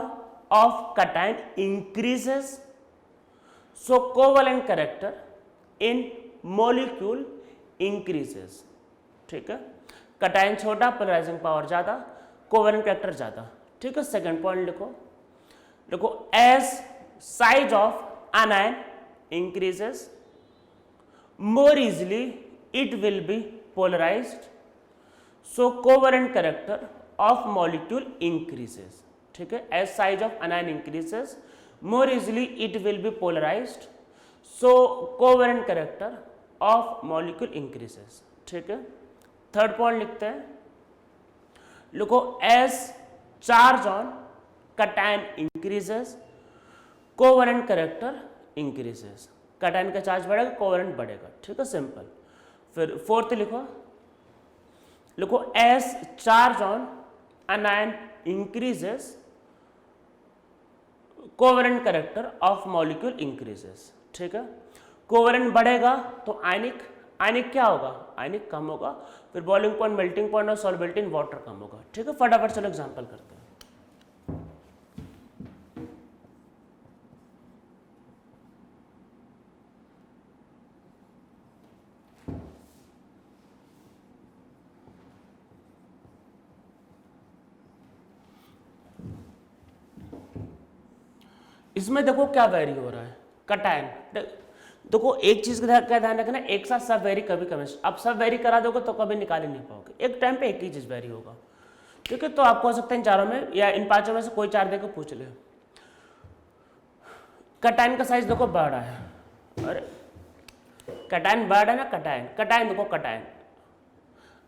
of cation increases, so covalent character in molecule increases। ठीक है, कटायन छोटा, पोलराइजिंग पावर ज्यादा, कोवैलेंट कैरेक्टर ज्यादा। ठीक है, सेकंड पॉइंट लिखो, लिखो as size of anion increases, more easily it will be polarized, so covalent character of molecule increases. ठीक है, as size of anion increases more easily it will be polarized, so covalent character of molecule increases. ठीक है, third point लिखते हैं, लिखो as charge on cation increases covalent character increases, cation का charge बढ़ेगा covalent बढ़ेगा. ठीक है, सिंपल. फिर फोर्थ लिखो, लिखो as charge on anion increases covalent character of molecule increases. ठीक है, कोवेलेंट बढ़ेगा तो आयनिक, आयनिक क्या होगा, आयनिक कम होगा. फिर बॉइलिंग पॉइंट, मेल्टिंग पॉइंट और सॉल्युबिलिटी इन वाटर कम होगा. ठीक है, फटाफट चलो एग्जांपल करते हैं. इसमें देखो क्या वेरी हो रहा है, कैटायन. देखो एक चीज का क्या ध्यान रखना, एक साथ सब वेरी कभी कभी, अब सब वेरी करा दोगे तो कभी निकाल ही नहीं पाओगे, एक टाइम पे एक ही चीज वेरी होगा. ठीक है, तो आपको हो सकता है इन चारों में या इन पांचों में से कोई चार देकर पूछ ले. कैटायन का साइज देखो बढ़ रहा है, अरे कैटायन बढ़ रहा है ना, कैटायन कैटायन देखो कैटायन,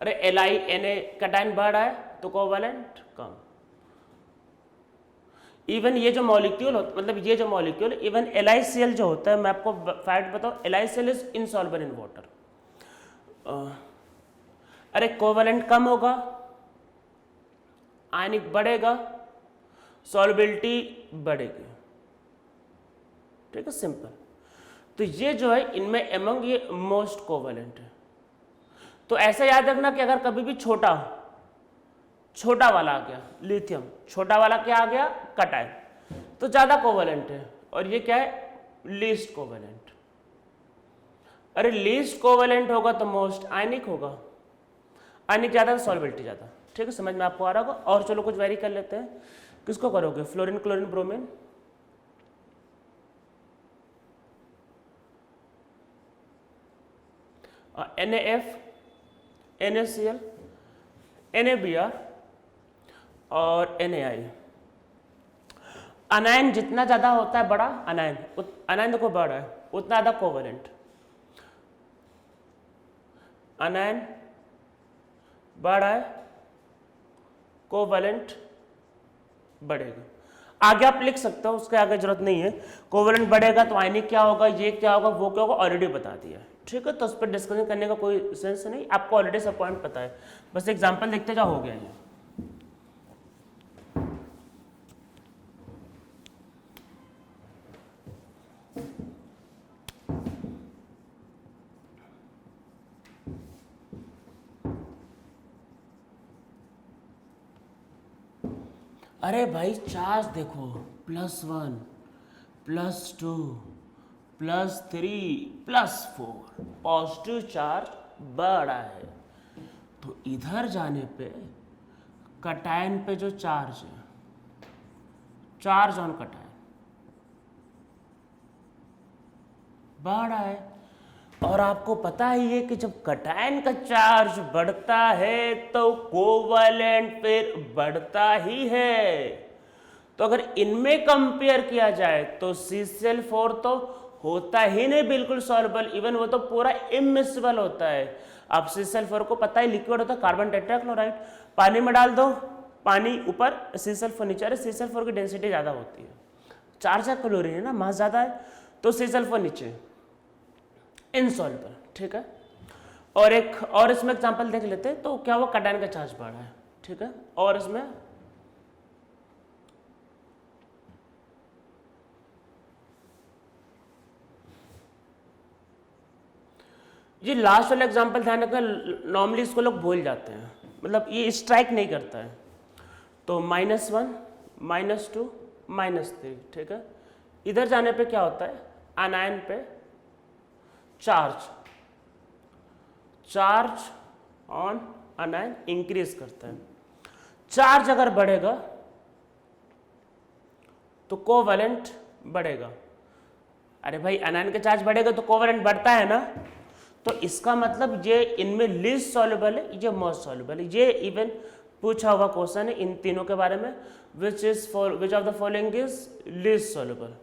अरे Li Na कैटायन बढ़ रहा है तो कोवेलेंट कम. इवन ये जो मॉलिक्यूल होता, मतलब ये जो मॉलिक्यूल इवन LiCl जो होता है, मैं आपको फैक्ट बताऊं, LiCl is insoluble in water. अरे कोवेलेंट कम होगा, आयनिक बढ़ेगा, सॉल्युबिलिटी बढ़ेगी. ठीक है, सिंपल. तो ये जो है इनमें एमंग ये मोस्ट कोवेलेंट है. तो ऐसा याद रखना कि अगर कभी भी छोटा वाला आ गया लिथियम, छोटा वाला क्या आ गया कैटायन, तो ज्यादा कोवेलेंट है. और ये क्या है, लीस्ट कोवेलेंट. अरे लीस्ट कोवेलेंट होगा तो मोस्ट आयनिक होगा, आयनिक ज्यादा तो सॉल्युबिलिटी ज्यादा. ठीक है, समझ में आपको आ रहा होगा. और चलो कुछ वेरी कर लेते हैं. किसको करोगे, fluorine, chlorine, bromine. NaF, NaCl, NaBr और NaI. अनायन जितना ज्यादा होता है बड़ा अनायन, अनायन देखो बड़ा है उतना ज्यादा कोवेलेंट. अनायन बड़ा है, कोवेलेंट बढ़ेगा. आगे आप लिख सकते हो, उसके आगे जरूरत नहीं है. कोवेलेंट बढ़ेगा तो आयनिक क्या होगा, ये क्या होगा, वो क्या होगा, ऑलरेडी बता दिया. ठीक है, तो उस पर डिस्कशन करने का कोई सेंस नहीं, आपको ऑलरेडी सब पॉइंट पता है. बस एग्जांपल देखते जाओ, हो गया ये. अरे भाई चार्ज देखो, +1, +2, +3, +4, पॉजिटिव चार्ज बढ़ा है. तो इधर जाने पे कैटायन पे जो चार्ज है, चार्ज ऑन कैटायन बढ़ा है. और आपको पता ही है कि जब कैटायन का चार्ज बढ़ता है तो कोवेलेंट फिर बढ़ता ही है. तो अगर इनमें कंपेयर किया जाए तो CCl4 तो होता ही नहीं बिल्कुल सॉल्युबल, इवन वो तो पूरा इमिसिबल होता है. आप CCl4 को पता है लिक्विड होता है, कार्बन टेट्राक्लोराइड. पानी में डाल दो, पानी ऊपर, CCl4 नीचे. अरे CCl4 की डेंसिटी ज़्यादा होती है, 4 कैलोरी है ना, मास ज़्यादा है, तो CCl4 नीचे इनसॉल्युबल. ठीक है, और एक और इसमें एग्जांपल देख लेते हैं. तो क्या हुआ, कैटायन का चार्ज बढ़ा है. ठीक है, और इसमें ये लास्ट वाला एग्जांपल ध्यान रखना, नॉर्मली इसको लोग भूल जाते हैं, मतलब ये स्ट्राइक नहीं करता है. तो -1, -2, -3. ठीक है, इधर जाने पे क्या होता है, अनायन पे चार्ज ऑन अनायन इंक्रीज करता है. चार्ज अगर बढ़ेगा तो कोवेलेंट बढ़ेगा. अरे भाई अनायन का चार्ज बढ़ेगा तो कोवेलेंट बढ़ता है ना, तो इसका मतलब ये इनमें लीस्ट सॉल्युबल है, ये मोस्ट सॉल्युबल है। ये इवन पूछा हुआ क्वेश्चन है इन तीनों के बारे में, विच of the following is least soluble,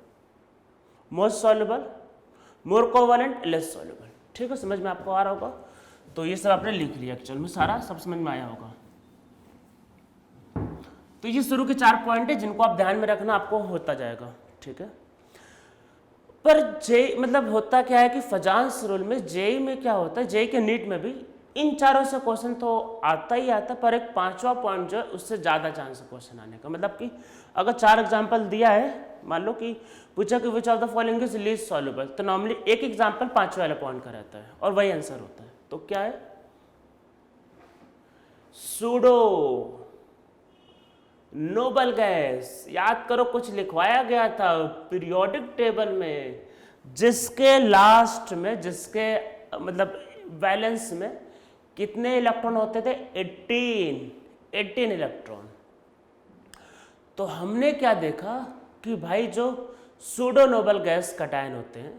most soluble, more covalent, less soluble. ठीक है, समझ में आपको आ रहा होगा। तो ये सब आपने लिख लिया, एक्चुअल में सारा सब समझ में आया होगा। तो ये शुरू के 4 पॉइंट है जिनको आप ध्यान में रखना, आपको होता जाएगा। ठीक है, पर जेई मतलब होता क्या है कि फजांस रूल में जेई में क्या होता है, जेई के नीट में भी इन चारों से क्वेश्चन तो आता ही आता, पर एक 5वां पॉइंट जो है उससे ज़्यादा चांस है क्वेश्चन आने का। मतलब कि अगर 4 एग्जाम्पल दिया है, मान लो कि पूछा कि विच of the following is least soluble, तो नॉर्मली एक एग्जाम्पल 5वें वाले पॉइंट का रहता है और वही आंसर होता है। तो क्या है, सूडो नोबल गैस। याद करो कुछ लिखवाया गया था पीरियोडिक टेबल में, जिसके लास्ट में, जिसके मतलब वैलेंस में कितने इलेक्ट्रॉन होते थे, 18 इलेक्ट्रॉन। तो हमने क्या देखा कि भाई जो सूडो नोबल गैस कटायन होते हैं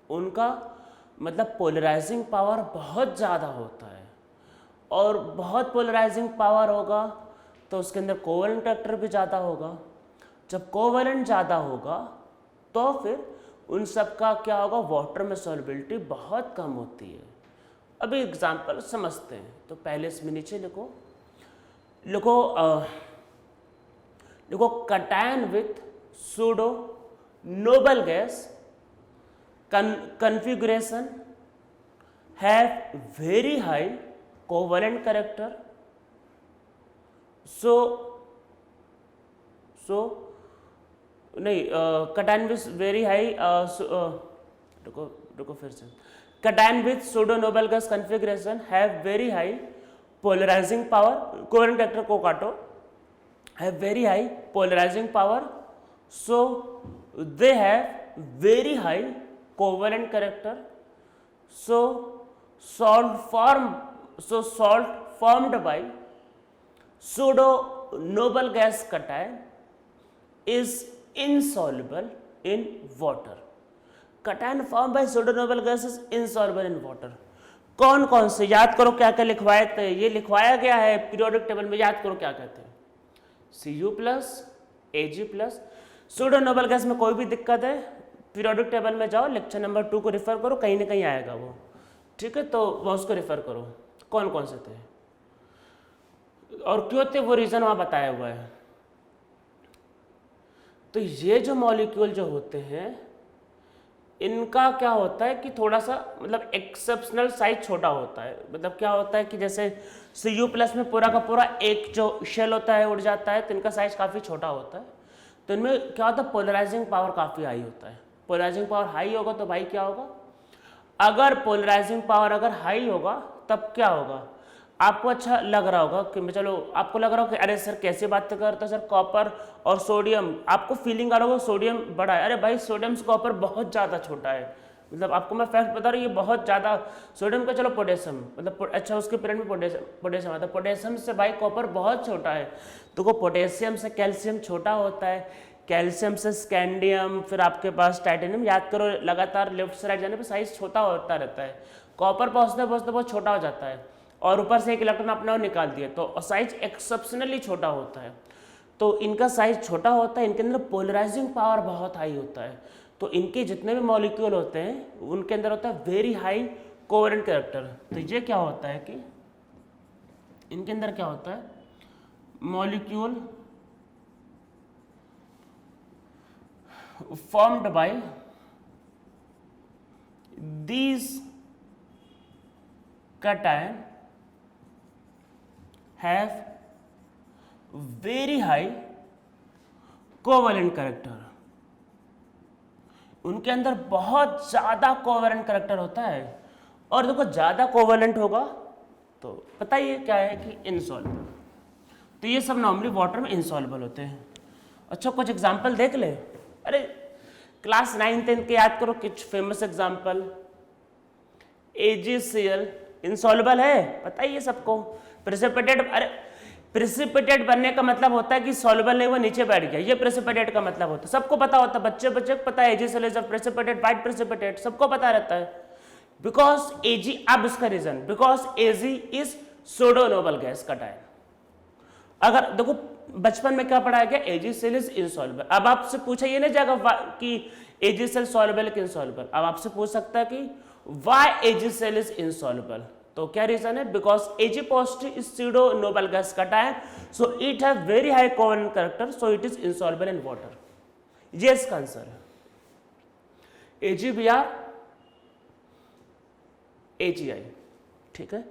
उनका मतलब पोलराइजिंग पावर बहुत ज़्यादा होता है, और बहुत पोलराइजिंग पावर होगा तो उसके अंदर कोवेलेंट कैरेक्टर भी ज़्यादा होगा। जब कोवेलेंट ज़्यादा होगा तो फिर उन सब का क्या होगा, वाटर में सॉल्युबिलिटी बहुत कम होती है। अभी एग्जांपल समझते हैं। तो पहले इसमें नीचे लिखो cation with pseudo noble gas configuration have very high covalent character, so नहीं कटायन विथ वेरी हाई, रुको फिर से, cation with pseudo noble gas configuration have very high polarising power, covalent character को काटो, have very high polarising power, so they have very high covalent character, so salt formed by pseudo noble gas cation is insoluble in water. Cation formed by pseudo noble gas is insoluble in water. कौन कौन से याद करो, क्या क्या लिखवाए थे, ये लिखवाया गया है पीरियोडिक टेबल में। याद करो क्या कहते हैं, Cu+, Ag+। Pseudo noble gas में कोई भी दिक्कत है पीरियोडिक टेबल में जाओ, लेक्चर नंबर 2 को रिफर करो, कहीं ना कहीं आएगा वो। ठीक है, तो वो उसको रिफर करो कौन कौन से थे और क्यों थे, वो रीजन वहां बताया हुआ है। तो ये जो मॉलिक्यूल जो होते हैं इनका क्या होता है कि थोड़ा सा मतलब एक्सेप्शनल साइज छोटा होता है। मतलब क्या होता है कि जैसे Cu+ में पूरा का पूरा एक जो शेल होता है उड़ जाता है, तो इनका साइज काफ़ी छोटा होता है। तो इनमें क्या होता है, पोलराइजिंग पावर काफ़ी हाई होता है। पोलराइजिंग पावर हाई होगा तो भाई क्या होगा, अगर पोलराइजिंग पावर अगर हाई होगा तब क्या होगा, आपको अच्छा लग रहा होगा कि चलो आपको लग रहा होगा कि अरे सर कैसे बात करते हो सर, कॉपर और सोडियम, आपको फीलिंग आ रहा होगा सोडियम बड़ा है। अरे भाई सोडियम से कॉपर बहुत ज़्यादा छोटा है। मतलब आपको मैं फैक्ट बता रहा हूँ, ये बहुत ज़्यादा सोडियम का, चलो पोटेशियम मतलब अच्छा उसके पीरियड में पोटेशियम आता है, पोटेशियम से भाई कॉपर बहुत छोटा है। तो वो पोटेशियम से कैल्शियम छोटा होता है, कैल्शियम से स्कैंडियम, फिर आपके पास टाइटेनियम। याद करो लगातार लेफ्ट से राइट जाने पे साइज छोटा होता रहता है, कॉपर पहुँचते पहुँचते बहुत छोटा हो जाता है, और ऊपर से एक इलेक्ट्रॉन अपने और निकाल दिए तो साइज एक्सेप्शनली छोटा होता है। तो इनका साइज छोटा होता है, इनके अंदर पोलराइजिंग पावर बहुत हाई होता है। तो इनके जितने भी मॉलिक्यूल होते हैं उनके अंदर होता है वेरी हाई कोवेलेंट कैरेक्टर। तो ये क्या होता है कि इनके अंदर क्या होता है, molecule formed by these cation have very high covalent character। उनके अंदर बहुत ज़्यादा कोवेलेंट कैरेक्टर होता है। और देखो ज़्यादा कोवेलेंट होगा तो पता ही क्या है कि इनसॉल्युबल। तो ये सब नॉर्मली वाटर में इनसॉल्युबल होते हैं। अच्छा कुछ एग्जांपल देख ले, अरे क्लास 9-10 के याद करो कुछ फेमस एग्जांपल। AgCl इनसॉल्युबल है, पता ही है सबको। प्रेसिपिटेट, अरे प्रेसिपिटेट बनने का मतलब होता है कि सॉल्युबल नहीं, वो नीचे बैठ गया, ये प्रेसिपिटेट का मतलब होता है। सबको पता होता है, बच्चे को पता है AgCl is a precipitate, white precipitate, सबको पता रहता है। बिकॉज Ag, अब इसका reason, because Ag is pseudo noble gas cation. अगर देखो बचपन में क्या पढ़ाया गया, AgCl इज इनसॉल्युबल। अब आपसे पूछा ये नहीं जाएगा कि AgCl सॉल्युबल कि इनसॉल्युबल, अब आपसे पूछ सकता है कि व्हाई AgCl इज इनसॉल्युबल। तो क्या रीजन है, because Ag positive is pseudo noble gas cation, so it have very high covalent character, so it is insoluble in water. ये इसका आंसर है, AgBr AgI। ठीक है,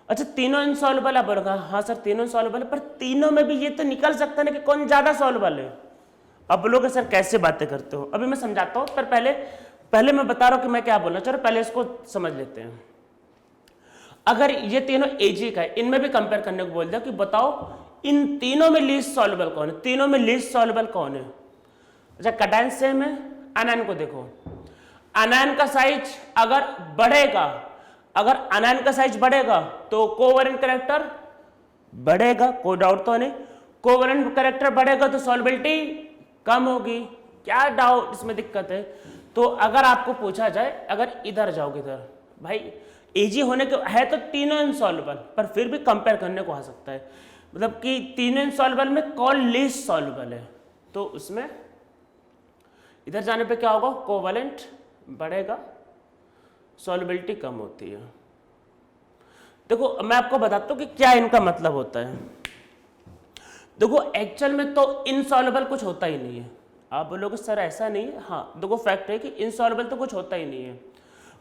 अच्छा तीनों इनसॉल्युबल है, बोलेगा हाँ सर तीनों इनसॉल्युबल है, पर तीनों में भी ये तो निकल सकता है ना कि कौन ज्यादा सॉल्युबल है। अब बोलोगे सर कैसे बातें करते हो, अभी मैं समझाता हूं, पर पहले मैं बता रहा हूं कि मैं क्या बोलना चाह रहा हूं, पहले इसको समझ लेते हैं। अगर ये तीनों Ag का है, इनमें भी कंपेयर करने को बोल दिया कि बताओ इन तीनों में लीस्ट सॉल्युबल कौन है, तीनों में लीस्ट सॉल्युबल कौन है। अच्छा कटायन सेम है, अनायन को देखो, अनायन का साइज अगर बढ़ेगा, अगर अनायन का साइज बढ़ेगा तो कोवेलेंट कैरेक्टर बढ़ेगा, कोई डाउट तो नहीं। कोवेलेंट कैरेक्टर बढ़ेगा तो सॉल्युबिलिटी कम होगी, क्या डाउट इसमें दिक्कत है। तो अगर आपको पूछा जाए, अगर इधर जाओगे इधर, भाई Ag होने के है तो तीनों इनसॉल्युबल, पर फिर भी कंपेयर करने को आ सकता है, मतलब कि तीनों इनसॉल्युबल में कौन लीस्ट सॉल्युबल है। तो उसमें इधर जाने पे क्या होगा, कोवेलेंट बढ़ेगा, सॉल्युबिलिटी कम होती है। देखो मैं आपको बताता हूं कि क्या इनका मतलब होता है। देखो एक्चुअल में तो इनसॉल्युबल कुछ होता ही नहीं है। आप बोलोगे सर ऐसा नहीं है, हाँ देखो फैक्ट है कि इनसॉल्युबल तो कुछ होता ही नहीं है।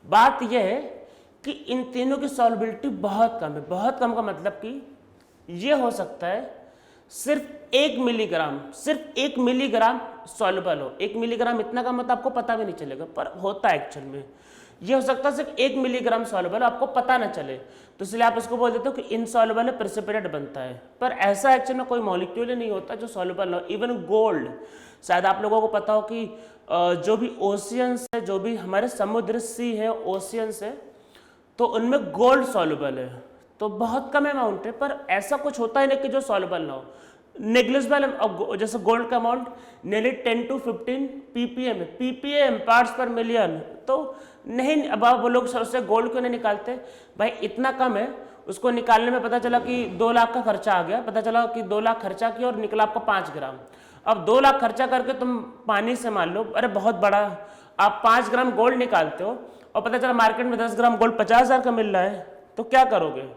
बात यह है कि इन तीनों की सॉल्युबिलिटी बहुत कम है। बहुत कम का मतलब कि ये हो सकता है सिर्फ 1 मिलीग्राम, सिर्फ 1 मिलीग्राम सॉल्युबल हो। 1 मिलीग्राम इतना का मतलब आपको पता भी नहीं चलेगा, पर होता है एक्चुअल में। ये हो सकता है सिर्फ 1 मिलीग्राम सॉल्युबल, आपको पता ना चले, तो इसलिए आप इसको बोल देते हो कि इनसॉल्युबल है, प्रेसिपिटेट बनता है। पर ऐसा एक्चुअल में कोई मॉलिक्यूल ही नहीं होता जो सॉल्युबल हो। इवन गोल्ड, शायद आप लोगों को पता हो कि जो भी ओशियंस है, जो भी हमारे समुद्र सी है, ओशियंस है, तो उनमें गोल्ड सॉल्युबल है, तो बहुत कम अमाउंट है, पर ऐसा कुछ होता ही नहीं कि जो सॉल्युबल ना हो। नेग्लिजिबल, जैसे गोल्ड का अमाउंट नियरली 10 to 15 ppm है, ppm पार्ट्स पर मिलियन, तो नहीं। अब आप लोग उससे गोल्ड क्यों नहीं निकालते, भाई इतना कम है, उसको निकालने में पता चला कि 2 लाख का खर्चा आ गया, पता चला कि 2 लाख खर्चा किया और निकला आपका 5 ग्राम। अब 2 लाख खर्चा करके तुम पानी से मान लो, अरे बहुत बड़ा, आप 5 ग्राम गोल्ड निकालते हो और पता चला मार्केट में 10 ग्राम गोल्ड 50,000 का मिल रहा है, तो क्या करोगे,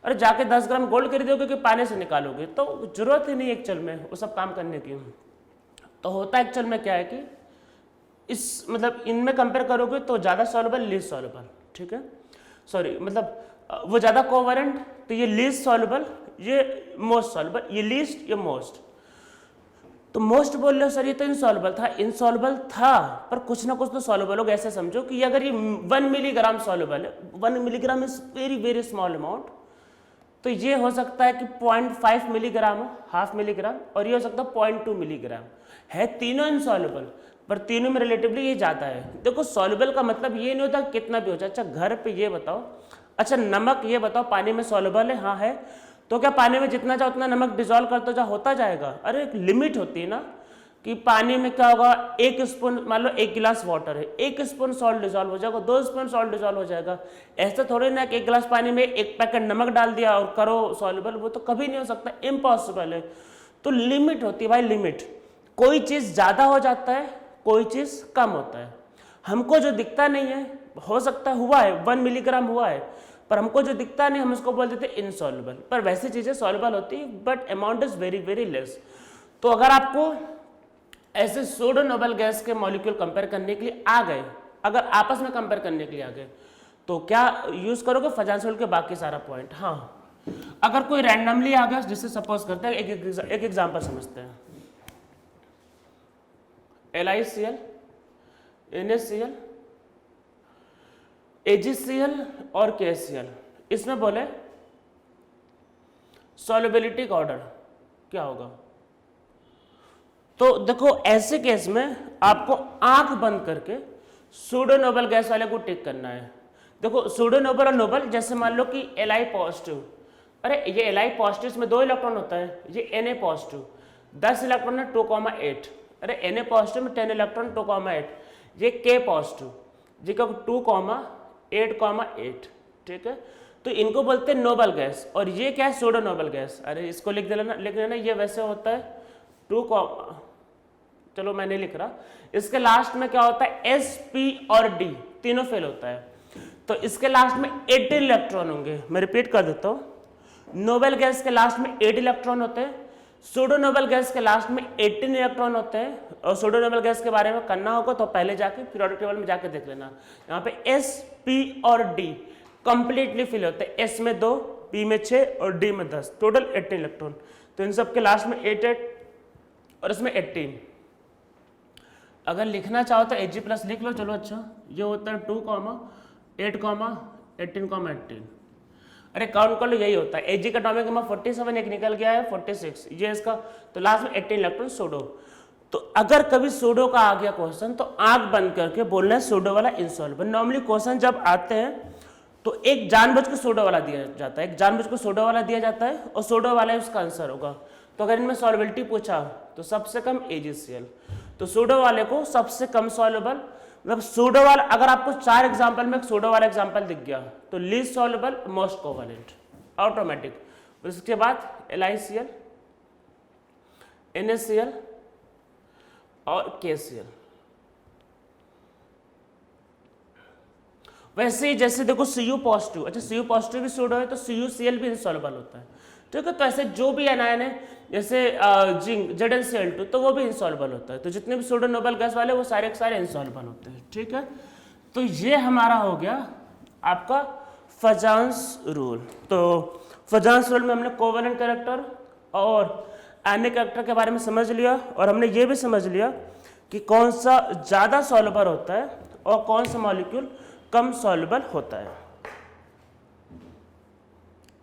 अरे जाके 10 ग्राम गोल्ड खरीदोगे कि पानी से निकालोगे। तो जरूरत ही नहीं एक्चुअल में वो सब काम करने की। तो होता एक्चुअल में क्या है कि इस मतलब इनमें कंपेयर करोगे तो ज़्यादा सॉल्युबल, लीस्ट सॉल्युबल, ठीक है, सॉरी मतलब वो ज़्यादा कोवेलेंट, तो ये लीस्ट सॉल्युबल, ये मोस्ट सॉल्युबल, ये लीस्ट, ये मोस्ट। तो मोस्ट बोल रहे हो सर ये तो इनसॉल्युबल था, इनसॉल्युबल था पर कुछ ना कुछ तो सॉल्युबल होगा। ऐसे समझो कि अगर ये 1 मिलीग्राम सॉल्युबल है, 1 milligram is very very small amount, तो ये हो सकता है कि 0.5 मिलीग्राम हो, हाफ मिलीग्राम, और ये हो सकता है 0.2 मिलीग्राम। है तीनों इनसॉल्युबल, पर तीनों में रिलेटिवली ये ज़्यादा है। देखो सॉल्युबल का मतलब ये नहीं होता कितना भी हो जाए। अच्छा घर पे ये बताओ, अच्छा नमक ये बताओ पानी में सॉल्युबल है, हाँ है, तो क्या पानी में जितना चाहो उतना नमक डिजोल्व करते जा होता जाएगा? अरे एक लिमिट होती है ना, कि पानी में क्या होगा, 1 स्पून, मान लो 1 गिलास वाटर है, 1 स्पून सॉल्ट डिजोल्व हो जाएगा, 2 स्पून सॉल्ट डिजोल्व हो जाएगा। ऐसा थोड़ी ना कि 1 गिलास पानी में 1 पैकेट नमक डाल दिया और करो सॉल्युबल, वो तो कभी नहीं हो सकता, इम्पॉसिबल है। तो लिमिट होती है भाई, लिमिट। कोई चीज़ ज़्यादा हो जाता है, कोई चीज़ कम होता है। हमको जो दिखता नहीं है, हो सकता है हुआ है 1 मिलीग्राम हुआ है, पर हमको जो दिखता नहीं हम उसको बोल देते इनसॉल्युबल। पर वैसी चीज़ें सॉल्युबल होती है, but amount is very very less. तो अगर आपको ऐसे सूडो नोबल गैस के मॉलिक्यूल कंपेयर करने के लिए आ गए, अगर आपस में कंपेयर करने के लिए आ गए, तो क्या यूज करोगे फजांसोल के बाकी सारा पॉइंट। हाँ, अगर कोई रैंडमली आ गया, जिससे सपोज करते हैं एक एग्जांपल समझते हैं, LiCl, NaCl, AgCl और KCl, इसमें बोले सॉल्युबिलिटी का ऑर्डर क्या होगा। तो देखो ऐसे केस में आपको आंख बंद करके सूडो नोबल गैस वाले को टिक करना है। देखो सूडो नोबल और नोबल, जैसे मान लो कि Li पॉजिटिव, अरे ये Li पॉजिटिव में 2 इलेक्ट्रॉन होता है, ये Na पॉजिटिव 10 इलेक्ट्रॉन है 2,8, अरे Na पॉजिटिव में 10 इलेक्ट्रॉन 2,8, ये K पॉजिटिव जी का 2, 8,8, ठीक है। तो इनको बोलते हैं नोबल गैस, और ये क्या है, सूडो नोबल गैस। अरे इसको लिख लेना, ये वैसे होता है 2, चलो मैं नहीं लिख रहा, इसके लास्ट में क्या होता है, S, P और D तीनों फेल होता है, तो इसके लास्ट में 18 इलेक्ट्रॉन होंगे। मैं रिपीट कर देता हूँ, नोबल गैस के लास्ट में 8 इलेक्ट्रॉन होते हैं, सूडो नोबल गैस के लास्ट में 18 इलेक्ट्रॉन होते हैं। और सूडो नोबल गैस के बारे में करना होगा तो पहले जाके पीरियोडिक टेबल में जाके देख लेना। यहाँ पे S, P और D कंप्लीटली फिल होते हैं, S में 2, P में 6 और D में 10, टोटल 18 इलेक्ट्रॉन। तो इन सब के लास्ट में 8 और इसमें 18। अगर लिखना चाहो तो Ag प्लस लिख लो, चलो अच्छा, ये होता है 2, 8, 18, 18। अरे काउंट कर लो, यही होता है। Ag का एटॉमिक नंबर 47, एक निकल गया है 46, ये इसका, तो लास्ट में 18 इलेक्ट्रॉन सूडो। तो अगर कभी सूडो का आ गया क्वेश्चन तो आंख बंद करके बोलना है सूडो वाला इनसॉल्युबल। नॉर्मली क्वेश्चन जब आते हैं तो एक जानबूझ के सूडो वाला दिया जाता है, एक जानबूझ को सूडो वाला दिया जाता है और सूडो वाला ही उसका आंसर होगा। तो अगर इनमें सॉल्युबिलिटी पूछा तो सबसे कम AgCl, तो सूडो वाले को सबसे कम सॉल्युबल, मतलब सूडो वाला, अगर आपको 4 एग्जांपल में एक सूडो वाला एग्जांपल दिख गया तो least soluble, most covalent, automatic. उसके बाद LiCl, NaCl और KCl। वैसे ही जैसे देखो Cu पॉजिटिव, अच्छा Cu पॉजिटिव भी सूडो है तो CuCl भी इनसॉल्युबल होता है, ठीक है। तो ऐसे जो भी एनायन है, जैसे जिंक ZnCl2, तो वो भी इनसॉल्युबल होता है। तो जितने भी सूडो नोबल गैस वाले वो सारे के सारे इनसॉल्युबल होते हैं, ठीक है। तो ये हमारा हो गया आपका फजांस रूल। तो फजांस रूल में हमने कोवेलेंट कैरेक्टर और आयनिक कैरेक्टर के बारे में समझ लिया, और हमने ये भी समझ लिया कि कौन सा ज़्यादा सॉल्युबल होता है और कौन सा मॉलिक्यूल कम सॉल्युबल होता है।